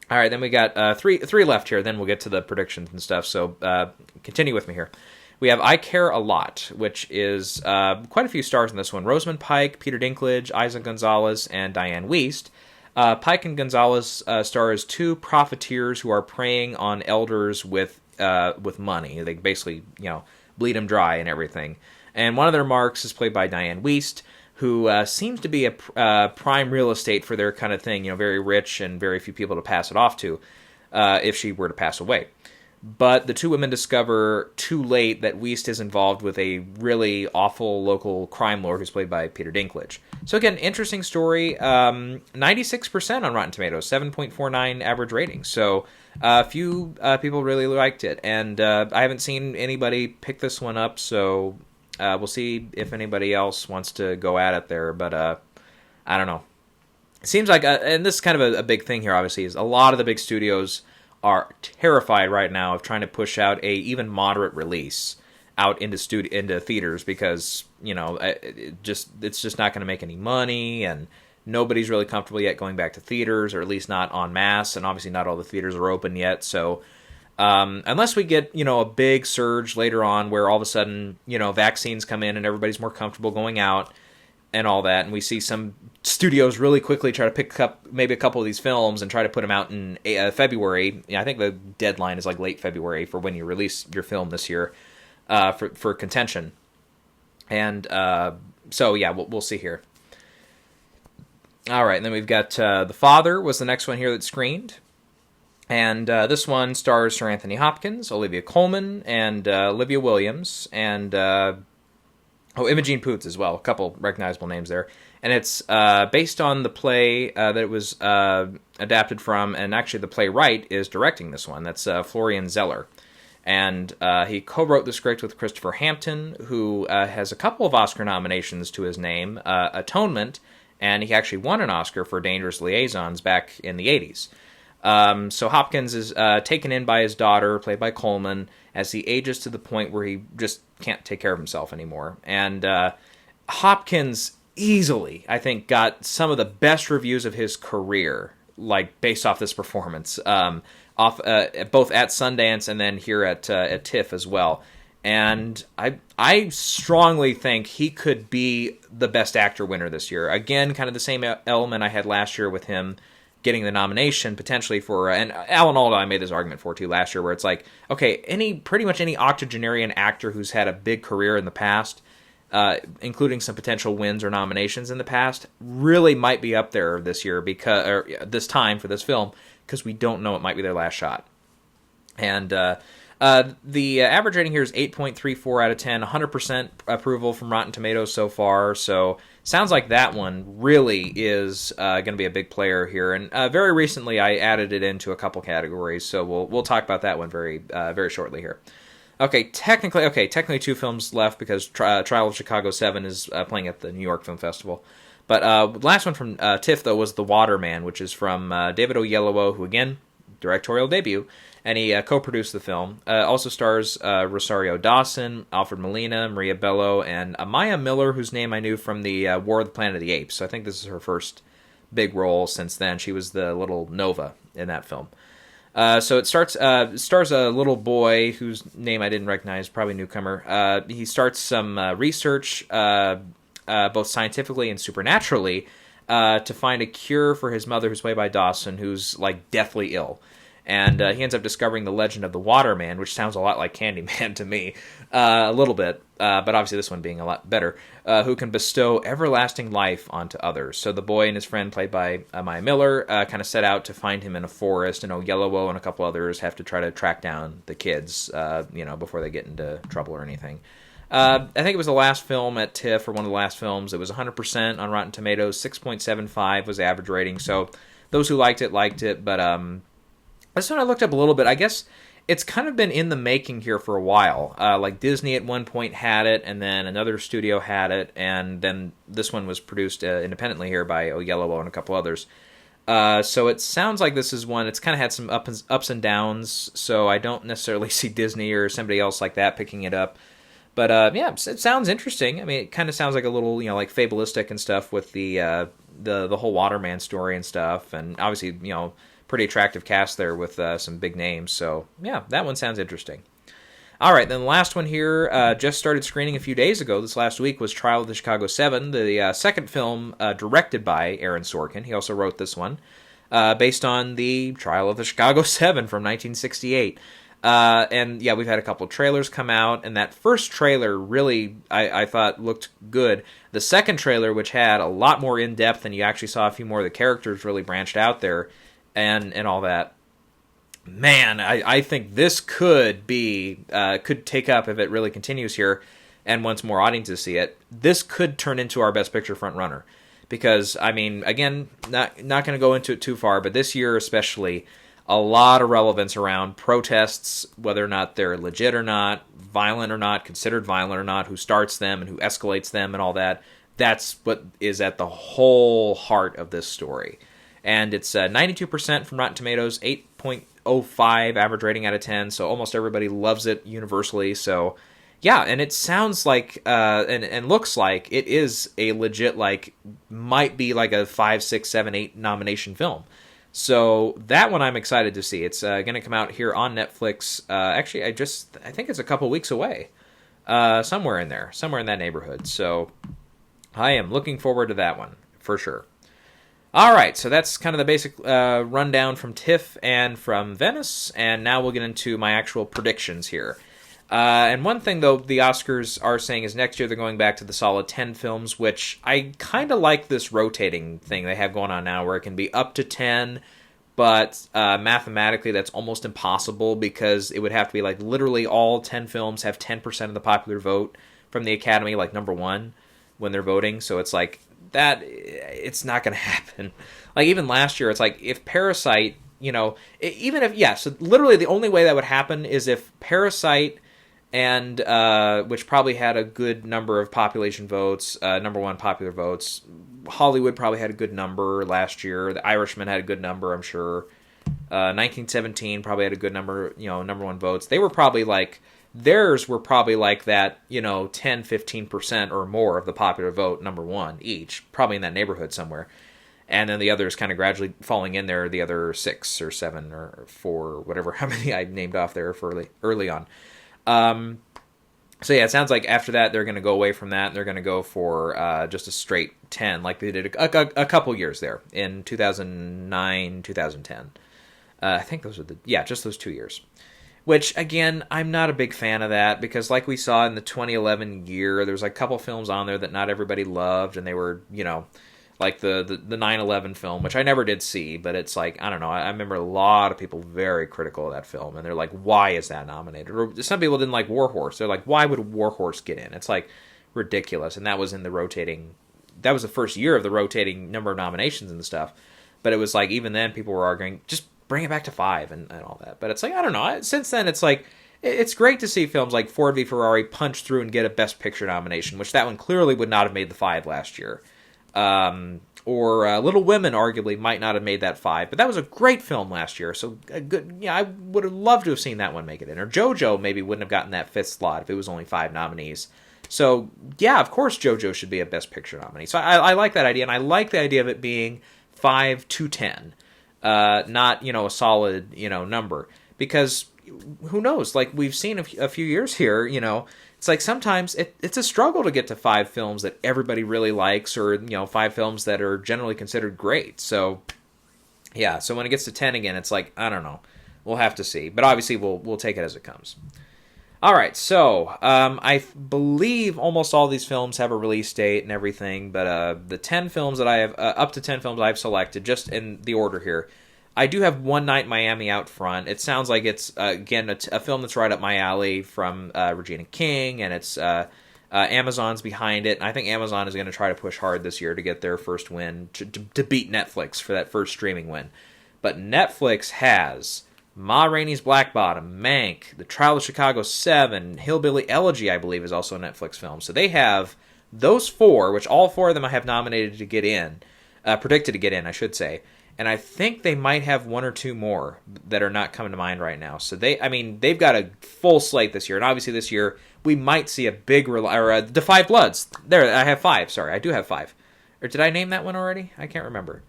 All right, then we got three left here. Then we'll get to the predictions and stuff. So, continue with me here. We have I Care a Lot, which is quite a few stars in this one. Rosamund Pike, Peter Dinklage, Isa Gonzalez, and Diane Wiest. Pike and Gonzalez star as two profiteers who are preying on elders with money. They basically, bleed them dry and everything. And one of their marks is played by Diane Wiest, who seems to be a prime real estate for their kind of thing. Very rich and very few people to pass it off to if she were to pass away. But the two women discover too late that Wiest is involved with a really awful local crime lord who's played by Peter Dinklage. So again, interesting story. 96% on Rotten Tomatoes, 7.49 average rating. So a few people really liked it. And I haven't seen anybody pick this one up, so we'll see if anybody else wants to go at it there. But I don't know. It seems like, and this is kind of a big thing here, obviously, is a lot of the big studios are terrified right now of trying to push out a even moderate release out into theaters because, you know, it's just not going to make any money, and nobody's really comfortable yet going back to theaters, or at least not en masse, and obviously not all the theaters are open yet. So unless we get, you know, a big surge later on where all of a sudden, you know, vaccines come in and everybody's more comfortable going out and all that, and we see some studios really quickly try to pick up maybe a couple of these films and try to put them out in February. Yeah, I think the deadline is like late February for when you release your film this year for contention. And so, yeah, we'll see here. All right, and then we've got The Father was the next one here that screened. And this one stars Sir Anthony Hopkins, Olivia Colman, and Olivia Williams, and Imogen Poots as well. A couple recognizable names there. And it's based on the play that it was adapted from, and actually the playwright is directing this one. That's Florian Zeller. And he co-wrote the script with Christopher Hampton, who has a couple of Oscar nominations to his name, Atonement, and he actually won an Oscar for Dangerous Liaisons back in the 80s. So Hopkins is taken in by his daughter, played by Coleman, as he ages to the point where he just can't take care of himself anymore. And Hopkins easily, I think, got some of the best reviews of his career, like based off this performance, both at Sundance and then here at TIFF as well. And I strongly think he could be the Best Actor winner this year. Again, kind of the same element I had last year with him getting the nomination potentially for, and Alan Alda I made this argument for too last year, where it's like, okay, pretty much any octogenarian actor who's had a big career in the past, including some potential wins or nominations in the past, really might be up there this year this time for this film, because we don't know, it might be their last shot. And the average rating here is 8.34 out of 10, 100% approval from Rotten Tomatoes so far, so sounds like that one really is going to be a big player here. And very recently I added it into a couple categories, so we'll talk about that one very shortly here. Okay, technically two films left because Trial of Chicago 7 is playing at the New York Film Festival. But the last one from TIFF, though, was The Waterman, which is from David Oyelowo, who, again, directorial debut, and he co-produced the film. Also stars Rosario Dawson, Alfred Molina, Maria Bello, and Amaya Miller, whose name I knew from the War of the Planet of the Apes. So I think this is her first big role since then. She was the little Nova in that film. So it stars a little boy whose name I didn't recognize, probably newcomer. He starts some research, both scientifically and supernaturally, to find a cure for his mother, who's played by Dawson, who's like deathly ill. And he ends up discovering the legend of the Waterman, which sounds a lot like Candyman to me, a little bit, but obviously this one being a lot better, who can bestow everlasting life onto others. So the boy and his friend, played by Amaya Miller, kind of set out to find him in a forest, and Oyelowo and a couple others have to try to track down the kids, before they get into trouble or anything. I think it was the last film at TIFF, or one of the last films. It was 100% on Rotten Tomatoes, 6.75 was the average rating, so those who liked it, but this one I looked up a little bit. I guess it's kind of been in the making here for a while. Like Disney at one point had it, and then another studio had it, and then this one was produced independently here by Oyelowo and a couple others. So it sounds like this is one, it's kind of had some ups and downs, so I don't necessarily see Disney or somebody else like that picking it up. But yeah, it sounds interesting. I mean, it kind of sounds like a little, like fabulistic and stuff with the whole Waterman story and stuff, and obviously, pretty attractive cast there with some big names. So yeah, that one sounds interesting. All right, then the last one here just started screening a few days ago. This last week was Trial of the Chicago 7, the second film directed by Aaron Sorkin. He also wrote this one, based on the Trial of the Chicago 7 from 1968. And yeah, we've had a couple of trailers come out, and that first trailer really, I thought, looked good. The second trailer, which had a lot more in-depth, and you actually saw a few more of the characters really branched out there, and all that, man, I think this could be could take up if it really continues here, and once more audiences see it, this could turn into our Best Picture front runner. Because I mean, again, not going to go into it too far, but this year especially, a lot of relevance around protests, whether or not they're legit or not, violent or not, considered violent or not, who starts them and who escalates them and all that. That's what is at the whole heart of this story. And it's 92% from Rotten Tomatoes, 8.05 average rating out of 10, so almost everybody loves it universally. So yeah, and it sounds like and looks like it is a legit, like, might be like a 5, 6, 7, 8 nomination film. So that one I'm excited to see. It's going to come out here on Netflix. Actually, I think it's a couple weeks away. Somewhere in there. Somewhere in that neighborhood. So I am looking forward to that one, for sure. All right, so that's kind of the basic rundown from TIFF and from Venice. And now we'll get into my actual predictions here. And one thing, though, the Oscars are saying is next year they're going back to the solid 10 films, which I kind of like this rotating thing they have going on now, where it can be up to 10, but mathematically that's almost impossible, because it would have to be like literally all 10 films have 10% of the popular vote from the Academy, like number one, when they're voting. So it's like, that, it's not going to happen. Like, even last year, it's like, if Parasite, even if, yeah, so literally the only way that would happen is if Parasite, and which probably had a good number of population votes, number one popular votes. Hollywood probably had a good number last year. The Irishman had a good number, I'm sure. 1917 probably had a good number, number one votes. They were probably like, theirs were probably like that, 10, 15% or more of the popular vote, number one each, probably in that neighborhood somewhere. And then the others kind of gradually falling in there, the other 6 or 7 or 4, or whatever, how many I named off there for early on. So yeah, it sounds like after that they're going to go away from that, and they're going to go for just a straight 10, like they did a couple years there in 2009, 2010. I think those are just those 2 years. Which, again, I'm not a big fan of that, because like we saw in the 2011 year, there's like a couple films on there that not everybody loved, and they were, like the 9/11 film, which I never did see, but it's like, I don't know, I remember a lot of people very critical of that film, and they're like, why is that nominated? Or some people didn't like War Horse. They're like, why would War Horse get in? It's like ridiculous. And that was that was the first year of the rotating number of nominations and stuff. But it was like, even then people were arguing, just bring it back to 5 and all that. But it's like, I don't know. Since then, it's like, it's great to see films like Ford v Ferrari punch through and get a Best Picture nomination, which that one clearly would not have made the 5 last year. Or Little Women arguably might not have made that 5, but that was a great film last year. So good, yeah, I would have loved to have seen that one make it in. Or JoJo maybe wouldn't have gotten that 5th slot if it was only 5 nominees. So yeah, of course JoJo should be a Best Picture nominee. So I like that idea, and I like the idea of it being 5 to 10, not a solid number, because who knows? Like, we've seen a few years here, it's like sometimes it's a struggle to get to 5 films that everybody really likes, or 5 films that are generally considered great. So yeah, so when it gets to 10 again, it's like, I don't know, we'll have to see, but obviously we'll take it as it comes. All right, so I believe almost all these films have a release date and everything, but the 10 films that I have, up to 10 films I've selected, just in the order here. I do have One Night in Miami out front. It sounds like it's, again, a film that's right up my alley from Regina King, and it's Amazon's behind it. And I think Amazon is going to try to push hard this year to get their first win, to beat Netflix for that first streaming win. But Netflix has Ma Rainey's Black Bottom, Mank, The Trial of Chicago 7, Hillbilly Elegy, I believe, is also a Netflix film. So they have those 4, which all 4 of them I have nominated to get in, predicted to get in, I should say. And I think they might have 1 or 2 more that are not coming to mind right now. So they've got a full slate this year. And obviously this year, we might see a big, The Five Bloods. There, I have 5. Sorry, I do have 5. Or did I name that one already? I can't remember.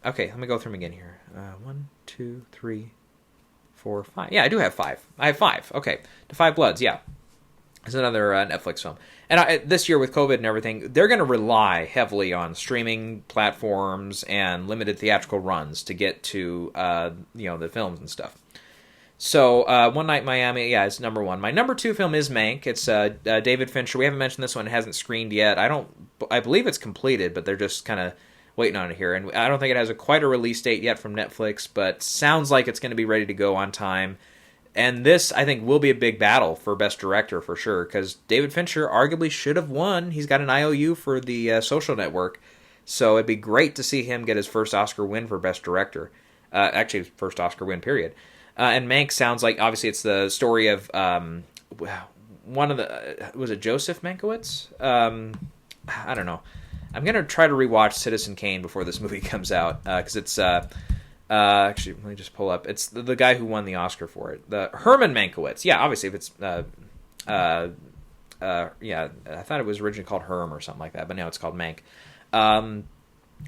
Okay, let me go through them again here. 1, 2, 3, 4, 5. Yeah, I do have 5. I have 5. Okay, The Five Bloods, yeah. It's another Netflix film. And this year with COVID and everything, they're going to rely heavily on streaming platforms and limited theatrical runs to get to the films and stuff. So One Night in Miami, yeah, is number 1. My number 2 film is Mank. It's David Fincher. We haven't mentioned this one. It hasn't screened yet. I believe it's completed, but they're just kind of waiting on it here. And I don't think it has quite a release date yet from Netflix, but sounds like it's going to be ready to go on time. And this, I think, will be a big battle for Best Director for sure, because David Fincher arguably should have won. He's got an IOU for the Social Network, so it'd be great to see him get his first Oscar win for Best Director. Actually, his first Oscar win, period. And Mank sounds like, obviously, it's the story of one of the... was it Joseph Mankiewicz? I don't know. I'm going to try to rewatch Citizen Kane before this movie comes out, because it's... actually, let me just pull up. It's the guy who won the Oscar for it. The Herman Mankiewicz. Yeah, obviously, if it's... yeah, I thought it was originally called Herm or something like that, but now it's called Mank.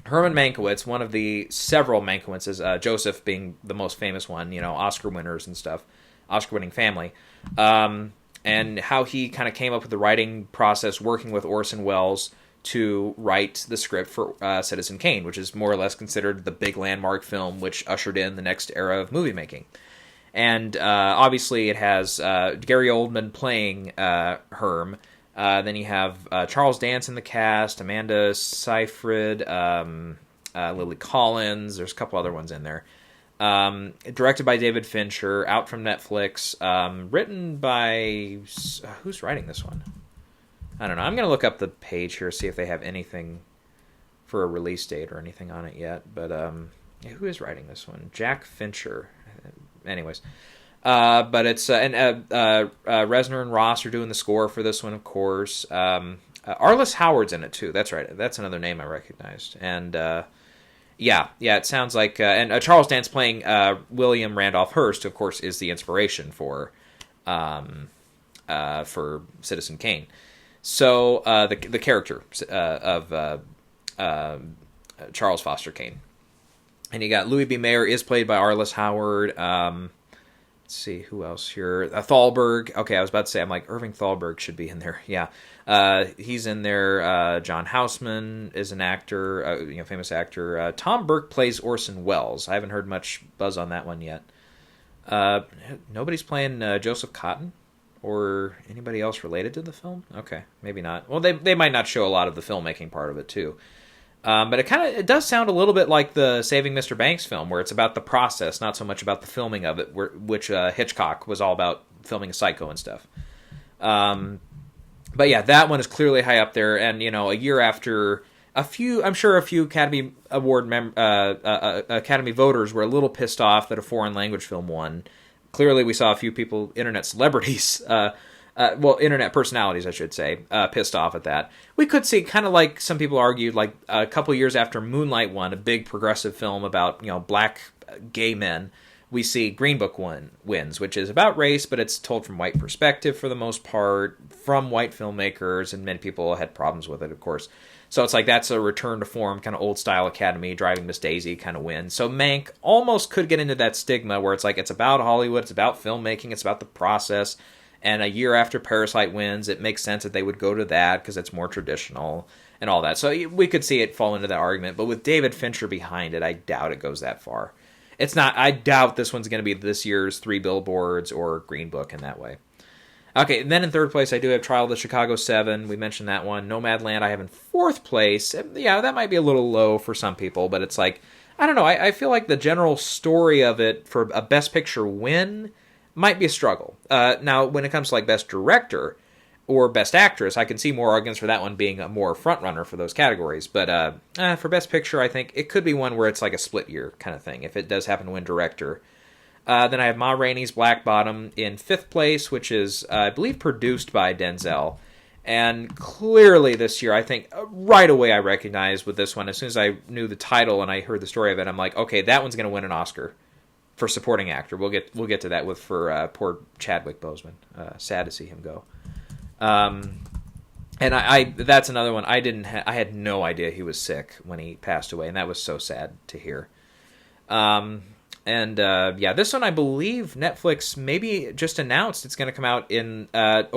Herman Mankiewicz, one of the several Mankiewiczes, Joseph being the most famous one, Oscar winners and stuff, Oscar-winning family, and how he kind of came up with the writing process working with Orson Welles to write the script for Citizen Kane, which is more or less considered the big landmark film which ushered in the next era of movie making. And obviously it has Gary Oldman playing Herm. Then you have Charles Dance in the cast, Amanda Seyfried, Lily Collins. There's a couple other ones in there. Directed by David Fincher, out from Netflix. Written by... who's writing this one? I don't know. I'm going to look up the page here, see if they have anything for a release date or anything on it yet. But yeah, who is writing this one? Jack Fincher. Anyways. But it's... Reznor and Ross are doing the score for this one, of course. Arliss Howard's in it, too. That's right. That's another name I recognized. And... Yeah, it sounds like... and Charles Dance playing William Randolph Hearst, of course, is the inspiration for Citizen Kane. So, the character of Charles Foster Kane. And you got Louis B. Mayer is played by Arliss Howard. Let's see, who else here? Thalberg. Okay, I was about to say, I'm like, Irving Thalberg should be in there. Yeah. He's in there. John Houseman is an actor, famous actor. Tom Burke plays Orson Welles. I haven't heard much buzz on that one yet. Nobody's playing Joseph Cotton or anybody else related to the film? Okay, maybe not. Well, they might not show a lot of the filmmaking part of it, too. But it does sound a little bit like the Saving Mr. Banks film, where it's about the process, not so much about the filming of it, which Hitchcock was all about filming Psycho and stuff. But yeah, that one is clearly high up there, and a year after a few Academy Award Academy voters were a little pissed off that a foreign language film won. Clearly, we saw a few people, internet celebrities, internet personalities, I should say, pissed off at that. We could see, kind of like some people argued, like a couple years after Moonlight won, a big progressive film about black gay men. We see Green Book wins, which is about race, but it's told from white perspective for the most part, from white filmmakers, and many people had problems with it, of course. So it's like that's a return to form, kind of old-style Academy, Driving Miss Daisy kind of win. So Mank almost could get into that stigma where it's like it's about Hollywood, it's about filmmaking, it's about the process, and a year after Parasite wins, it makes sense that they would go to that because it's more traditional and all that. So we could see it fall into that argument, but with David Fincher behind it, I doubt it goes that far. It's not. I doubt this one's going to be this year's 3 Billboards or Green Book in that way. Okay, and then in third place, I do have Trial of the Chicago 7. We mentioned that one. Nomadland I have in fourth place. Yeah, that might be a little low for some people, but it's like, I don't know. I feel like the general story of it for a Best Picture win might be a struggle. Now, when it comes to like Best Director or Best Actress, I can see more arguments for that one being a more front-runner for those categories. But for Best Picture, I think it could be one where it's like a split year kind of thing, if it does happen to win Director. Then I have Ma Rainey's Black Bottom in fifth place, which is, I believe, produced by Denzel. And clearly this year, I think, right away I recognized with this one, as soon as I knew the title and I heard the story of it, I'm like, okay, that one's going to win an Oscar for supporting actor. We'll get to that for poor Chadwick Boseman. Sad to see him go. And I that's another one. I had no idea he was sick when he passed away, and that was so sad to hear. This one I believe Netflix maybe just announced it's going to come out in on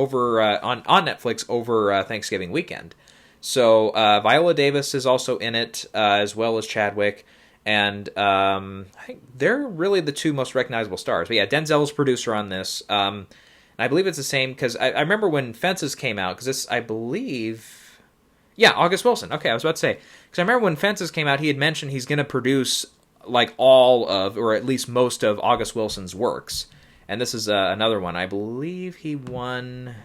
Netflix over Thanksgiving weekend. So Viola Davis is also in it, as well as Chadwick, and I think they're really the two most recognizable stars. But yeah, Denzel's producer on this. And I believe it's the same, because I remember when Fences came out, because this, I believe, Yeah, August Wilson. Okay, I was about to say, because I remember when Fences came out, he had mentioned he's going to produce like all of, or at least most of August Wilson's works. And this is another one. I believe he won.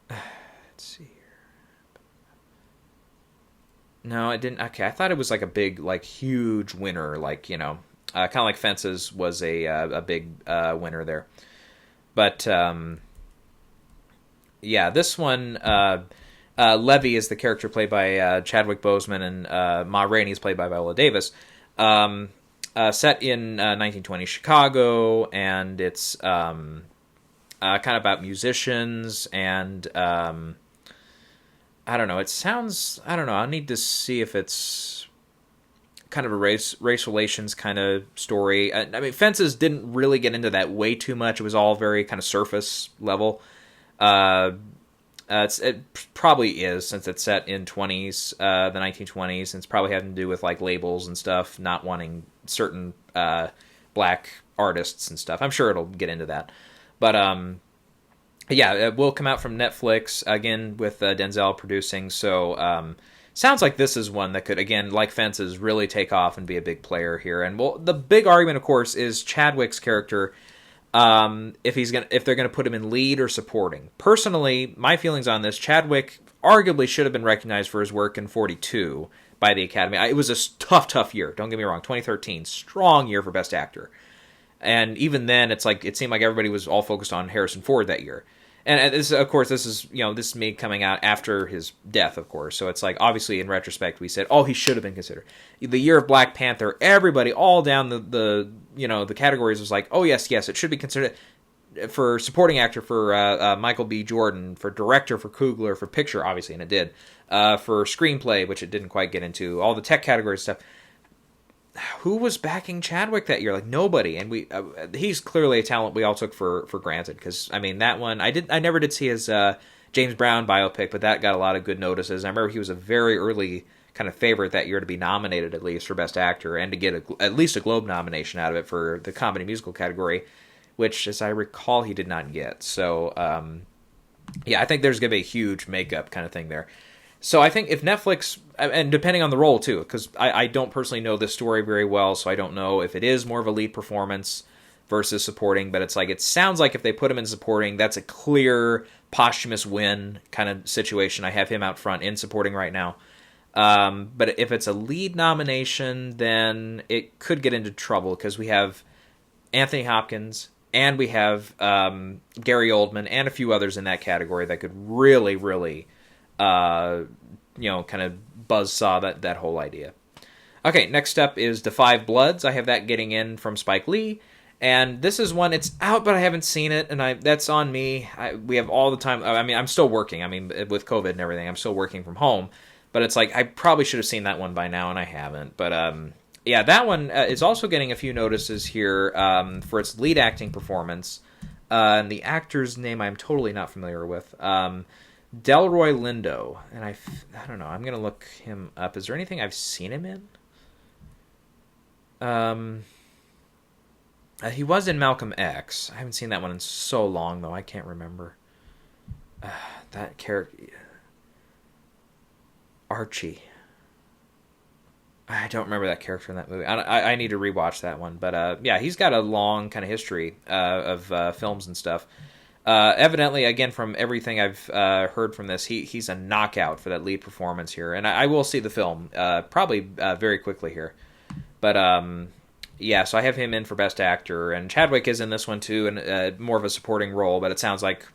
Let's see here. No, it didn't. Okay, I thought it was like a big, like huge winner, like, you know, kind of like Fences was a big winner there. But yeah, this one, Levy is the character played by Chadwick Boseman, and Ma Rainey is played by Viola Davis. Set in 1920 Chicago, and it's kind of about musicians, and I don't know. It sounds, I don't know. I need to see if it's kind of a race relations kind of story. I mean, Fences didn't really get into that way too much. It was all very kind of surface level. It probably is, since it's set in 20s, the 1920s, and it's probably having to do with like labels and stuff, not wanting certain black artists and stuff. I'm sure it'll get into that. But yeah, it will come out from Netflix, again, with Denzel producing, so sounds like this is one that could, again, like Fences, really take off and be a big player here. And well, the big argument, of course, is Chadwick's character, if they're gonna put him in lead or supporting. Personally, my feelings on this: Chadwick arguably should have been recognized for his work in 42 by the Academy. It was a tough year. Don't get me wrong. 2013, strong year for Best Actor, and even then, it's like it seemed like everybody was all focused on Harrison Ford that year. And this, of course, this is me coming out after his death, of course. So it's like, obviously, in retrospect, we said, oh, he should have been considered. The year of Black Panther, everybody all down the categories was like, oh yes, it should be considered for supporting actor for Michael B. Jordan, for director for Coogler, for picture, obviously, and it did, for screenplay, which it didn't quite get into, all the tech category stuff. Who was backing Chadwick that year? Like, nobody. And he's clearly a talent we all took for granted, because I mean, that one, I never did see his James Brown biopic, but that got a lot of good notices. I remember he was a very early kind of favorite that year to be nominated, at least, for Best Actor, and to get at least a Globe nomination out of it for the comedy musical category, which, as I recall, he did not get. So yeah, I think there's going to be a huge makeup kind of thing there. So I think if Netflix, and depending on the role too, because I don't personally know this story very well, so I don't know if it is more of a lead performance versus supporting, but it's like, it sounds like if they put him in supporting, that's a clear posthumous win kind of situation. I have him out front in supporting right now. But if it's a lead nomination, then it could get into trouble, because we have Anthony Hopkins, and we have Gary Oldman, and a few others in that category that could really, really kind of buzzsaw that whole idea. Okay, next up is The Five Bloods. I have that getting in from Spike Lee, and this is one, it's out, but I haven't seen it, and that's on me. We have all the time. I mean, I'm still working. I mean, with COVID and everything, I'm still working from home, but it's like, I probably should have seen that one by now, and I haven't. But yeah, that one is also getting a few notices here for its lead acting performance, and the actor's name I'm totally not familiar with. Delroy Lindo, and I don't know. I'm gonna look him up. Is there anything I've seen him in? He was in Malcolm X. I haven't seen that one in so long, though. I can't remember that character. Archie. I don't remember that character in that movie. I need to rewatch that one. But yeah, he's got a long kind of history of films and stuff. Evidently, again, from everything I've heard from this, he's a knockout for that lead performance here. And I will see the film probably very quickly here. But yeah, so I have him in for Best Actor. And Chadwick is in this one too, and more of a supporting role. But it sounds like,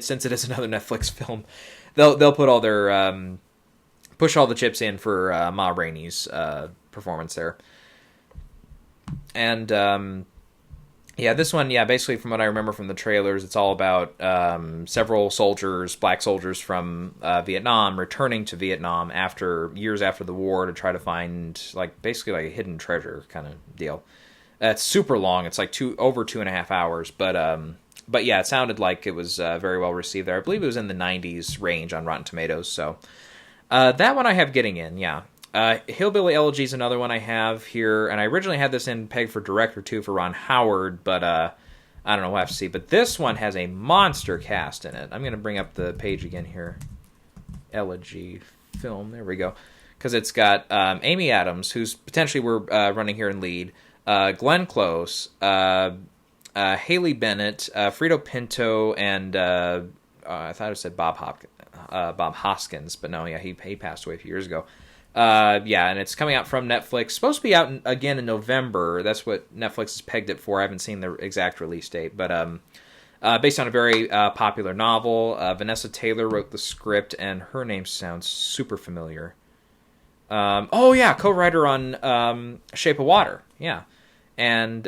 since it is another Netflix film, they'll put all their push all the chips in for Ma Rainey's performance there. And yeah, this one, basically from what I remember from the trailers, it's all about several soldiers, black soldiers from Vietnam, returning to Vietnam years after the war to try to find, basically a hidden treasure kind of deal. It's super long. It's over 2.5 hours, but yeah, it sounded like it was very well received there. I believe it was in the 90s range on Rotten Tomatoes, so that one I have getting in, yeah. Hillbilly Elegy is another one I have here, and I originally had this in pegged for director too for Ron Howard, but I don't know, we'll have to see. But this one has a monster cast in it. I'm going to bring up the page again here. Elegy film. There we go. Because it's got Amy Adams, who's potentially we're running here in lead. Glenn Close. Haley Bennett. Fredo Pinto. And I thought it said Bob Hoskins. But no, yeah, he passed away a few years ago. Yeah, and it's coming out from Netflix. Supposed to be out again in November. That's what Netflix has pegged it for. I haven't seen the exact release date, but based on a very popular novel. Vanessa Taylor wrote the script, and her name sounds super familiar. Oh yeah, co-writer on Shape of Water. Yeah, and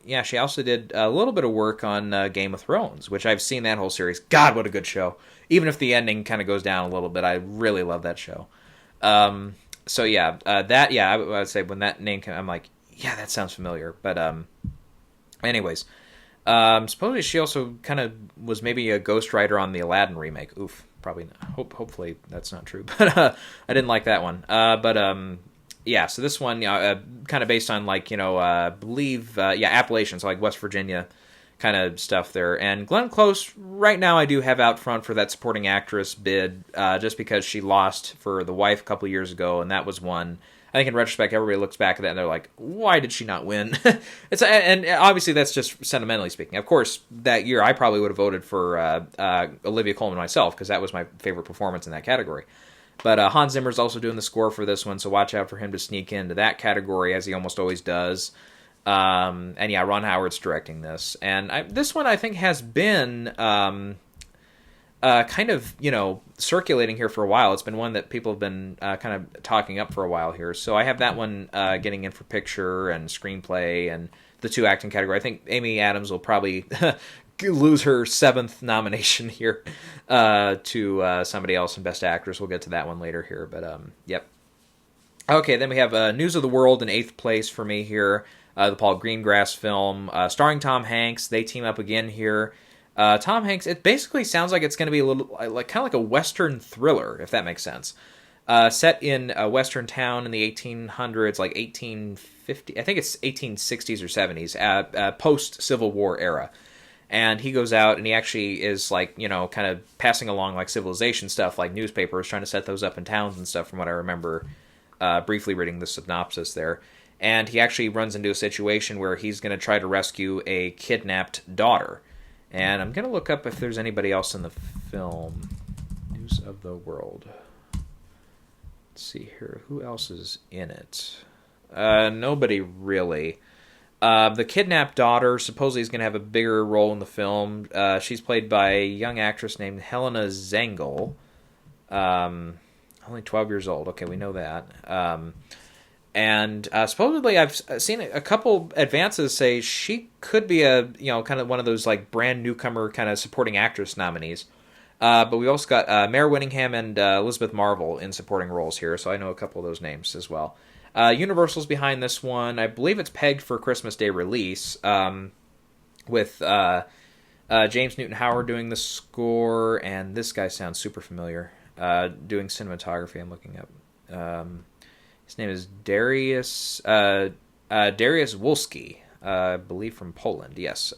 yeah, she also did a little bit of work on Game of Thrones, which I've seen that whole series. God, what a good show! Even if the ending kind of goes down a little bit, I really love that show. So yeah, I would say when that name came, I'm like, yeah, that sounds familiar. But anyways, supposedly she also kind of was maybe a ghostwriter on the Aladdin remake. Oof, probably not. Hopefully that's not true. But I didn't like that one. Yeah, so this one, kind of based on like I believe Appalachian, so like West Virginia kind of stuff there. And Glenn Close, right now I do have out front for that supporting actress bid, just because she lost for The Wife a couple years ago, and that was one. I think in retrospect, everybody looks back at that and they're like, why did she not win? And obviously that's just sentimentally speaking. Of course, that year I probably would have voted for Olivia Colman myself, because that was my favorite performance in that category. But Hans Zimmer's also doing the score for this one, so watch out for him to sneak into that category, as he almost always does. And yeah, Ron Howard's directing this. And this one I think has been kind of, circulating here for a while. It's been one that people have been kind of talking up for a while here. So I have that one getting in for picture and screenplay and the 2 acting category. I think Amy Adams will probably lose her 7th nomination here to somebody else in Best Actress. We'll get to that one later here. But, yep. Okay, then we have News of the World in 8th place for me here. The Paul Greengrass film, starring Tom Hanks. They team up again here. Tom Hanks, it basically sounds like it's going to be a little, kind of like a Western thriller, if that makes sense. Set in a Western town in the 1800s, like 1850, I think it's 1860s or 70s, post-Civil War era. And he goes out and he actually is like, kind of passing along like civilization stuff, like newspapers, trying to set those up in towns and stuff, from what I remember briefly reading the synopsis there. And he actually runs into a situation where he's going to try to rescue a kidnapped daughter. And I'm going to look up if there's anybody else in the film. News of the World. Let's see here. Who else is in it? Nobody really. The kidnapped daughter supposedly is going to have a bigger role in the film. She's played by a young actress named Helena Zengel. Only 12 years old. Okay, we know that. And supposedly I've seen a couple advances say she could be a, kind of one of those like brand newcomer kind of supporting actress nominees. But we've also got Mare Winningham and Elizabeth Marvel in supporting roles here, so I know a couple of those names as well. Universal's behind this one. I believe it's pegged for Christmas Day release, with James Newton Howard doing the score, and this guy sounds super familiar, doing cinematography. I'm looking up. His name is Dariusz Wolski, I believe from Poland, yes,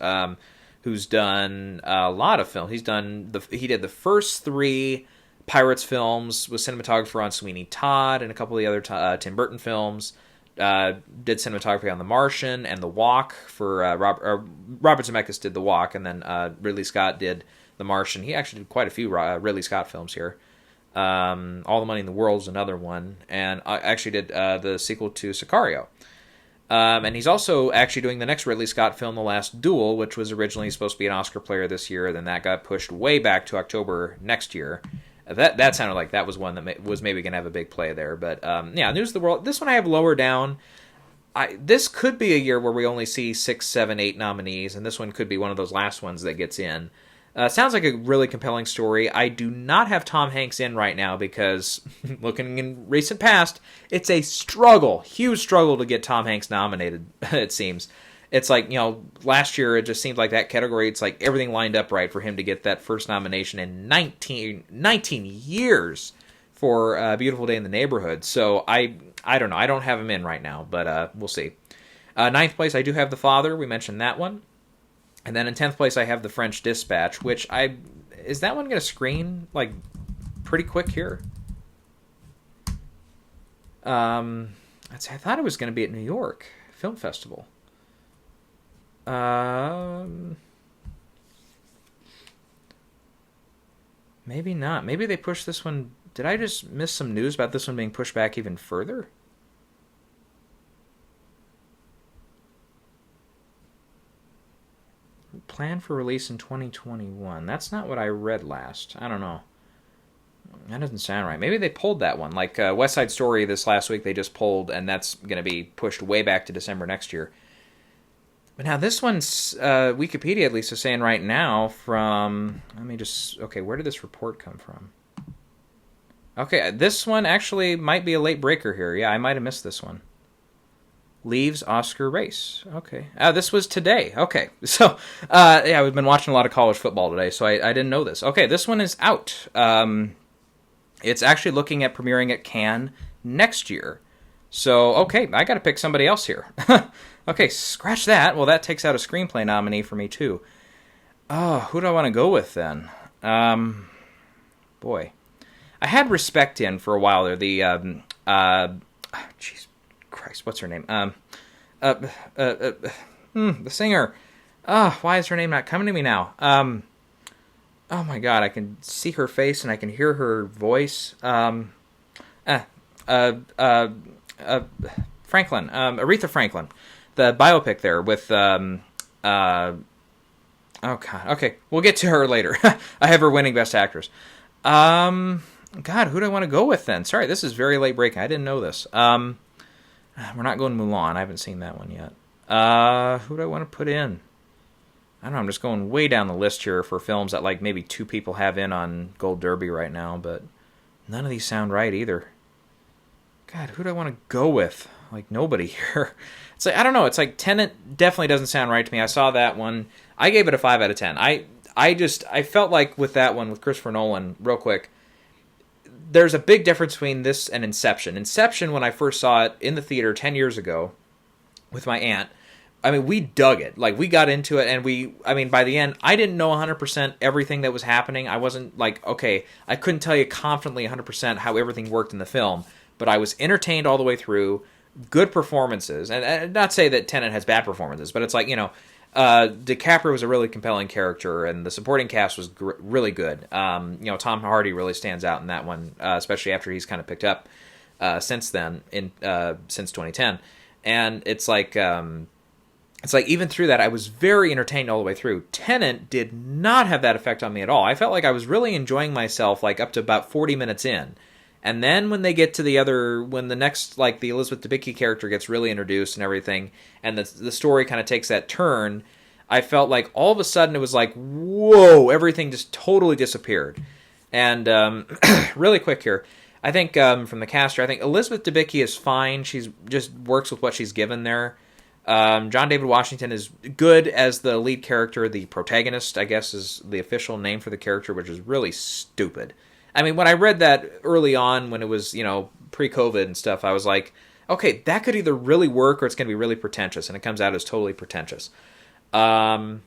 who's done a lot of film. He did the first 3 Pirates films, was cinematographer on Sweeney Todd and a couple of the other Tim Burton films, did cinematography on The Martian and The Walk for Robert Zemeckis did The Walk, and then Ridley Scott did The Martian. He actually did quite a few Ridley Scott films here. All the Money in the World is another one, and I actually did the sequel to Sicario. And he's also actually doing the next Ridley Scott film, The Last Duel, which was originally supposed to be an Oscar player this year, then that got pushed way back to October next year. That sounded like that was one that was maybe going to have a big play there. But yeah, News of the World, this one I have lower down. This could be a year where we only see 6, 7, 8 nominees, and this one could be one of those last ones that gets in. Sounds like a really compelling story. I do not have Tom Hanks in right now because, looking in recent past, it's a struggle, huge struggle to get Tom Hanks nominated, it seems. It's like, last year it just seemed like that category, it's like everything lined up right for him to get that first nomination in 19 years for A Beautiful Day in the Neighborhood. So I don't know. I don't have him in right now, but we'll see. 9th place, I do have The Father. We mentioned that one. And then in 10th place, I have The French Dispatch, which is that one going to screen like pretty quick here? I thought it was going to be at New York Film Festival. Maybe not. Maybe they pushed this one. Did I just miss some news about this one being pushed back even further? Planned for release in 2021. That's not what I read last. I don't know. That doesn't sound right. Maybe they pulled that one. Like West Side Story this last week, they just pulled, and that's going to be pushed way back to December next year. But now this one's, Wikipedia at least is saying right now from, okay, where did this report come from? Okay, this one actually might be a late breaker here. Yeah, I might have missed this one. Leaves Oscar race. Okay. This was today. Okay. So, yeah, we've been watching a lot of college football today, so I didn't know this. Okay, this one is out. It's actually looking at premiering at Cannes next year. So, okay, I got to pick somebody else here. Okay, scratch that. Well, that takes out a screenplay nominee for me, too. Oh, who do I want to go with, then? Boy. I had Respect in for a while there. The, jeez, Christ, what's her name? The singer. Why is her name not coming to me now? Oh my God, I can see her face and I can hear her voice. Franklin, Aretha Franklin, the biopic there with, oh God, okay, we'll get to her later. I have her winning Best Actress. God, who do I want to go with then? Sorry, this is very late breaking. I didn't know this. We're not going Mulan. I haven't seen that one yet. Who do I want to put in? I don't know. I'm just going way down the list here for films that like maybe 2 people have in on Gold Derby right now, but none of these sound right either. God, who do I want to go with? Like nobody here. It's like I don't know. It's like Tenet definitely doesn't sound right to me. I saw that one. I gave it a 5 out of 10. I felt like with that one with Christopher Nolan, real quick. There's a big difference between this and Inception. Inception, when I first saw it in the theater 10 years ago with my aunt, I mean, we dug it. Like, we got into it, and by the end, I didn't know 100% everything that was happening. I wasn't like, okay, I couldn't tell you confidently 100% how everything worked in the film, but I was entertained all the way through, good performances, and not say that Tenet has bad performances, but it's like, DiCaprio was a really compelling character, and the supporting cast was really good. Tom Hardy really stands out in that one, especially after he's kind of picked up since then, since 2010. And it's like even through that, I was very entertained all the way through. Tenet did not have that effect on me at all. I felt like I was really enjoying myself, like up to about 40 minutes in. And then when they get to when the next, like the Elizabeth Debicki character gets really introduced and everything, and the story kind of takes that turn, I felt like all of a sudden it was like, whoa, everything just totally disappeared. And really quick here, I think from the caster, I think Elizabeth Debicki is fine. She's just works with what she's given there. John David Washington is good as the lead character. The protagonist, I guess, is the official name for the character, which is really stupid. I mean, when I read that early on, when it was, pre-COVID and stuff, I was like, okay, that could either really work or it's going to be really pretentious, and it comes out as totally pretentious. And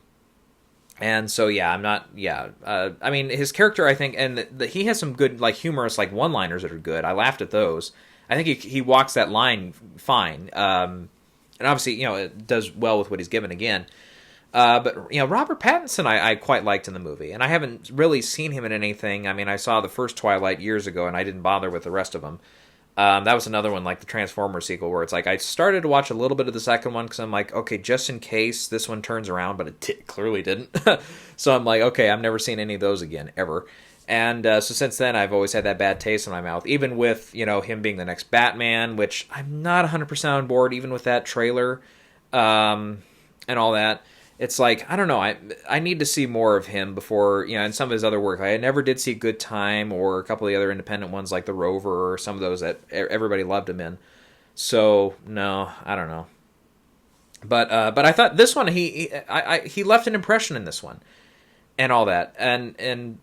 so, yeah, I'm not, I mean, his character, I think, and he has some good, like, humorous, like, one-liners that are good. I laughed at those. I think he walks that line fine. And obviously, it does well with what he's given again. But Robert Pattinson I quite liked in the movie, and I haven't really seen him in anything. I mean, I saw the first Twilight years ago, and I didn't bother with the rest of them. That was another one, like the Transformers sequel, where it's like I started to watch a little bit of the second one because I'm like, okay, just in case this one turns around, but it clearly didn't. So I'm like, okay, I've never seen any of those again, ever. And so since then, I've always had that bad taste in my mouth, even with, him being the next Batman, which I'm not 100% on board, even with that trailer and all that. It's like, I don't know, I need to see more of him before, and some of his other work. I never did see Good Time or a couple of the other independent ones like The Rover or some of those that everybody loved him in. So, no, I don't know. But I thought this one, he left an impression in this one and all that. And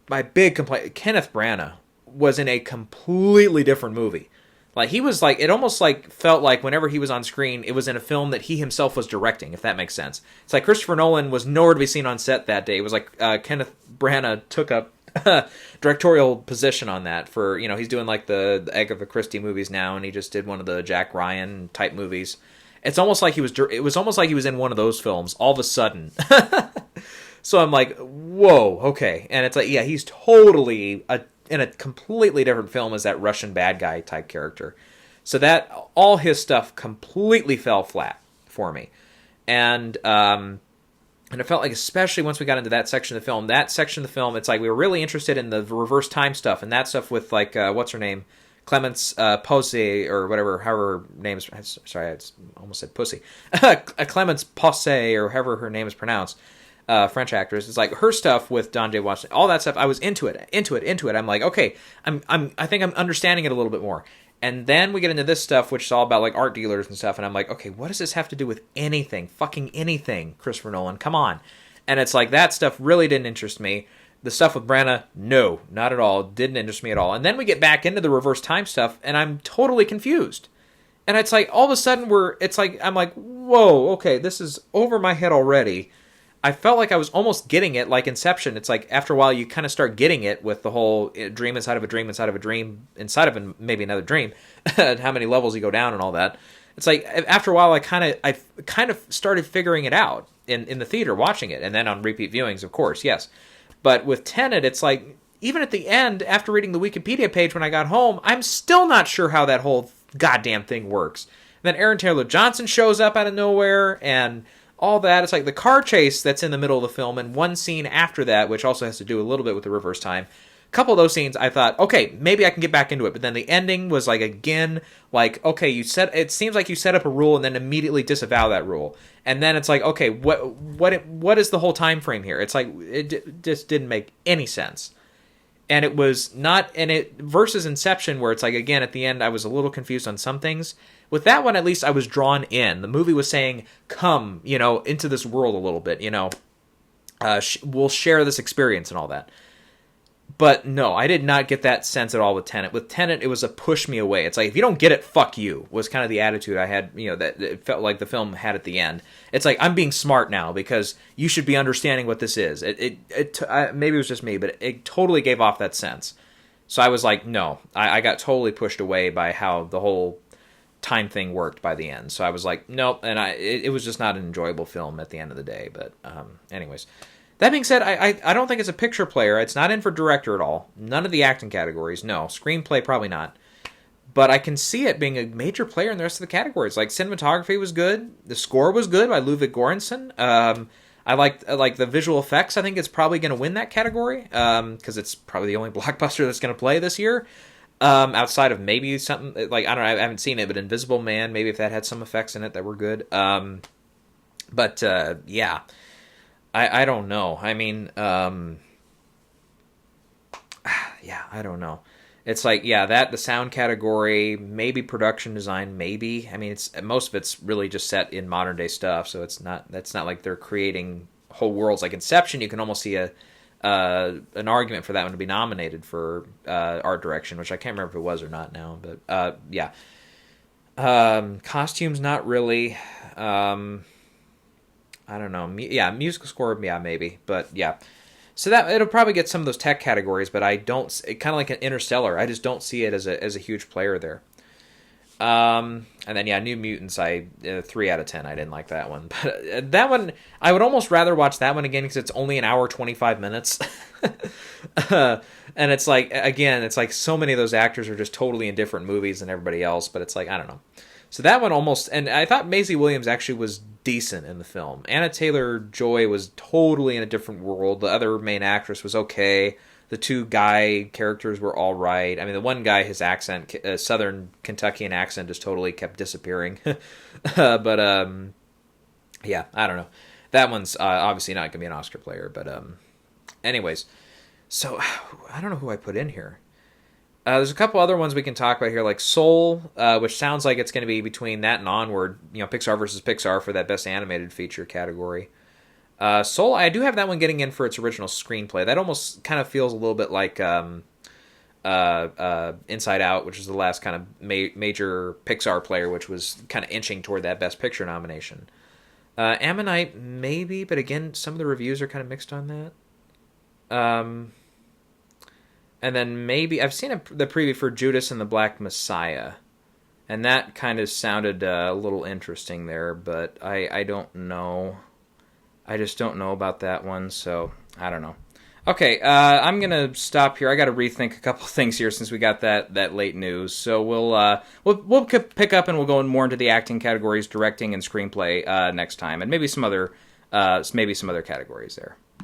my big complaint, Kenneth Branagh was in a completely different movie. Like, he was like, it almost like felt like whenever he was on screen, it was in a film that he himself was directing, if that makes sense. It's like Christopher Nolan was nowhere to be seen on set that day. It was like Kenneth Branagh took up directorial position on that for, he's doing like the Agatha Christie movies now, and he just did one of the Jack Ryan type movies. It was almost like he was in one of those films all of a sudden. So I'm like, whoa, okay. And it's like, yeah, he's totally in a completely different film as that Russian bad guy type character. So that, all his stuff completely fell flat for me. And it felt like, especially once we got into that section of the film, it's like we were really interested in the reverse time stuff, and that stuff with, like, what's her name? Clemence Posey, or whatever, however her name is, sorry, I almost said pussy. Clemence Posey, or however her name is pronounced. French actress. It's like her stuff with Don J. Washington, all that stuff. I was into it. I'm like, okay, I think I'm understanding it a little bit more. And then we get into this stuff, which is all about like art dealers and stuff. And I'm like, okay, what does this have to do with anything? Fucking anything, Christopher Nolan, come on. And it's like, that stuff really didn't interest me. The stuff with Branagh, no, not at all. Didn't interest me at all. And then we get back into the reverse time stuff, and I'm totally confused. And it's like, all of a sudden I'm like, whoa, okay, this is over my head already. I felt like I was almost getting it, like Inception. It's like, after a while, you kind of start getting it with the whole dream inside of a dream inside of a dream inside of maybe another dream, how many levels you go down and all that. It's like, after a while, I kind of started figuring it out in the theater watching it, and then on repeat viewings, of course, yes. But with Tenet, it's like, even at the end, after reading the Wikipedia page when I got home, I'm still not sure how that whole goddamn thing works. And then Aaron Taylor Johnson shows up out of nowhere, and all that. It's like the car chase that's in the middle of the film, and one scene after that, which also has to do a little bit with the reverse time. A couple of those scenes, I thought, okay, maybe I can get back into it. But then the ending was like, again, like, okay, it seems like you set up a rule and then immediately disavow that rule. And then it's like, okay, what is the whole time frame here? It's like, it just didn't make any sense. And it was not, and it versus Inception, where it's like, again, at the end, I was a little confused on some things. With that one, at least I was drawn in. The movie was saying, come, into this world a little bit, we'll share this experience and all that. But no, I did not get that sense at all with Tenet. With Tenet, it was a push me away. It's like, if you don't get it, fuck you, was kind of the attitude I had, that it felt like the film had at the end. It's like, I'm being smart now because you should be understanding what this is. Maybe it was just me, but it totally gave off that sense. So I was like, no, I got totally pushed away by how the whole time thing worked by the end. So I was like, nope, and it was just not an enjoyable film at the end of the day. But anyways, that being said, I don't think it's a picture player. It's not in for director at all. None of the acting categories. No, screenplay probably not. But I can see it being a major player in the rest of the categories. Like, cinematography was good. The score was good by Ludwig Göransson. I like the visual effects. I think it's probably going to win that category because it's probably the only blockbuster that's going to play this year. Outside of maybe something like, I don't know, I haven't seen it, but Invisible Man, maybe if that had some effects in it that were good. But yeah, I don't know. I mean, yeah, I don't know. It's like, yeah, the sound category, maybe production design, maybe. I mean, most of it's really just set in modern day stuff, so that's not like they're creating whole worlds like Inception. You can almost see an argument for that one to be nominated for art direction, which I can't remember if it was or not now, but yeah. Costumes, not really. I don't know. Yeah, musical score, yeah, maybe, but yeah. So that it'll probably get some of those tech categories, but I don't. Kind of like an Interstellar, I just don't see it as a huge player there. And then yeah, New Mutants, 3 out of 10. I didn't like that one, but that one I would almost rather watch that one again because it's only an hour 25 minutes. And it's like, again, it's like so many of those actors are just totally in different movies than everybody else. But it's like, I don't know. So that one almost, and I thought Maisie Williams actually was decent in the film. Anna Taylor-Joy was totally in a different world. The other main actress was okay. The two guy characters were all right. I mean, the one guy, his accent, Southern Kentuckian accent, just totally kept disappearing. But yeah, I don't know. That one's obviously not going to be an Oscar player. But anyways, so I don't know who I put in here. There's a couple other ones we can talk about here, like Soul, which sounds like it's going to be between that and Onward. Pixar versus Pixar for that Best Animated Feature category. Soul, I do have that one getting in for its original screenplay. That almost kind of feels a little bit like Inside Out, which was the last kind of major Pixar player, which was kind of inching toward that Best Picture nomination. Ammonite, maybe, but again, some of the reviews are kind of mixed on that. And then maybe I've seen the preview for Judas and the Black Messiah, and that kind of sounded a little interesting there, but I don't know. I just don't know about that one, so I don't know. Okay, I'm gonna stop here. I got to rethink a couple things here since we got that late news. So we'll pick up and we'll go more into the acting categories, directing and screenplay next time, and maybe some other categories there.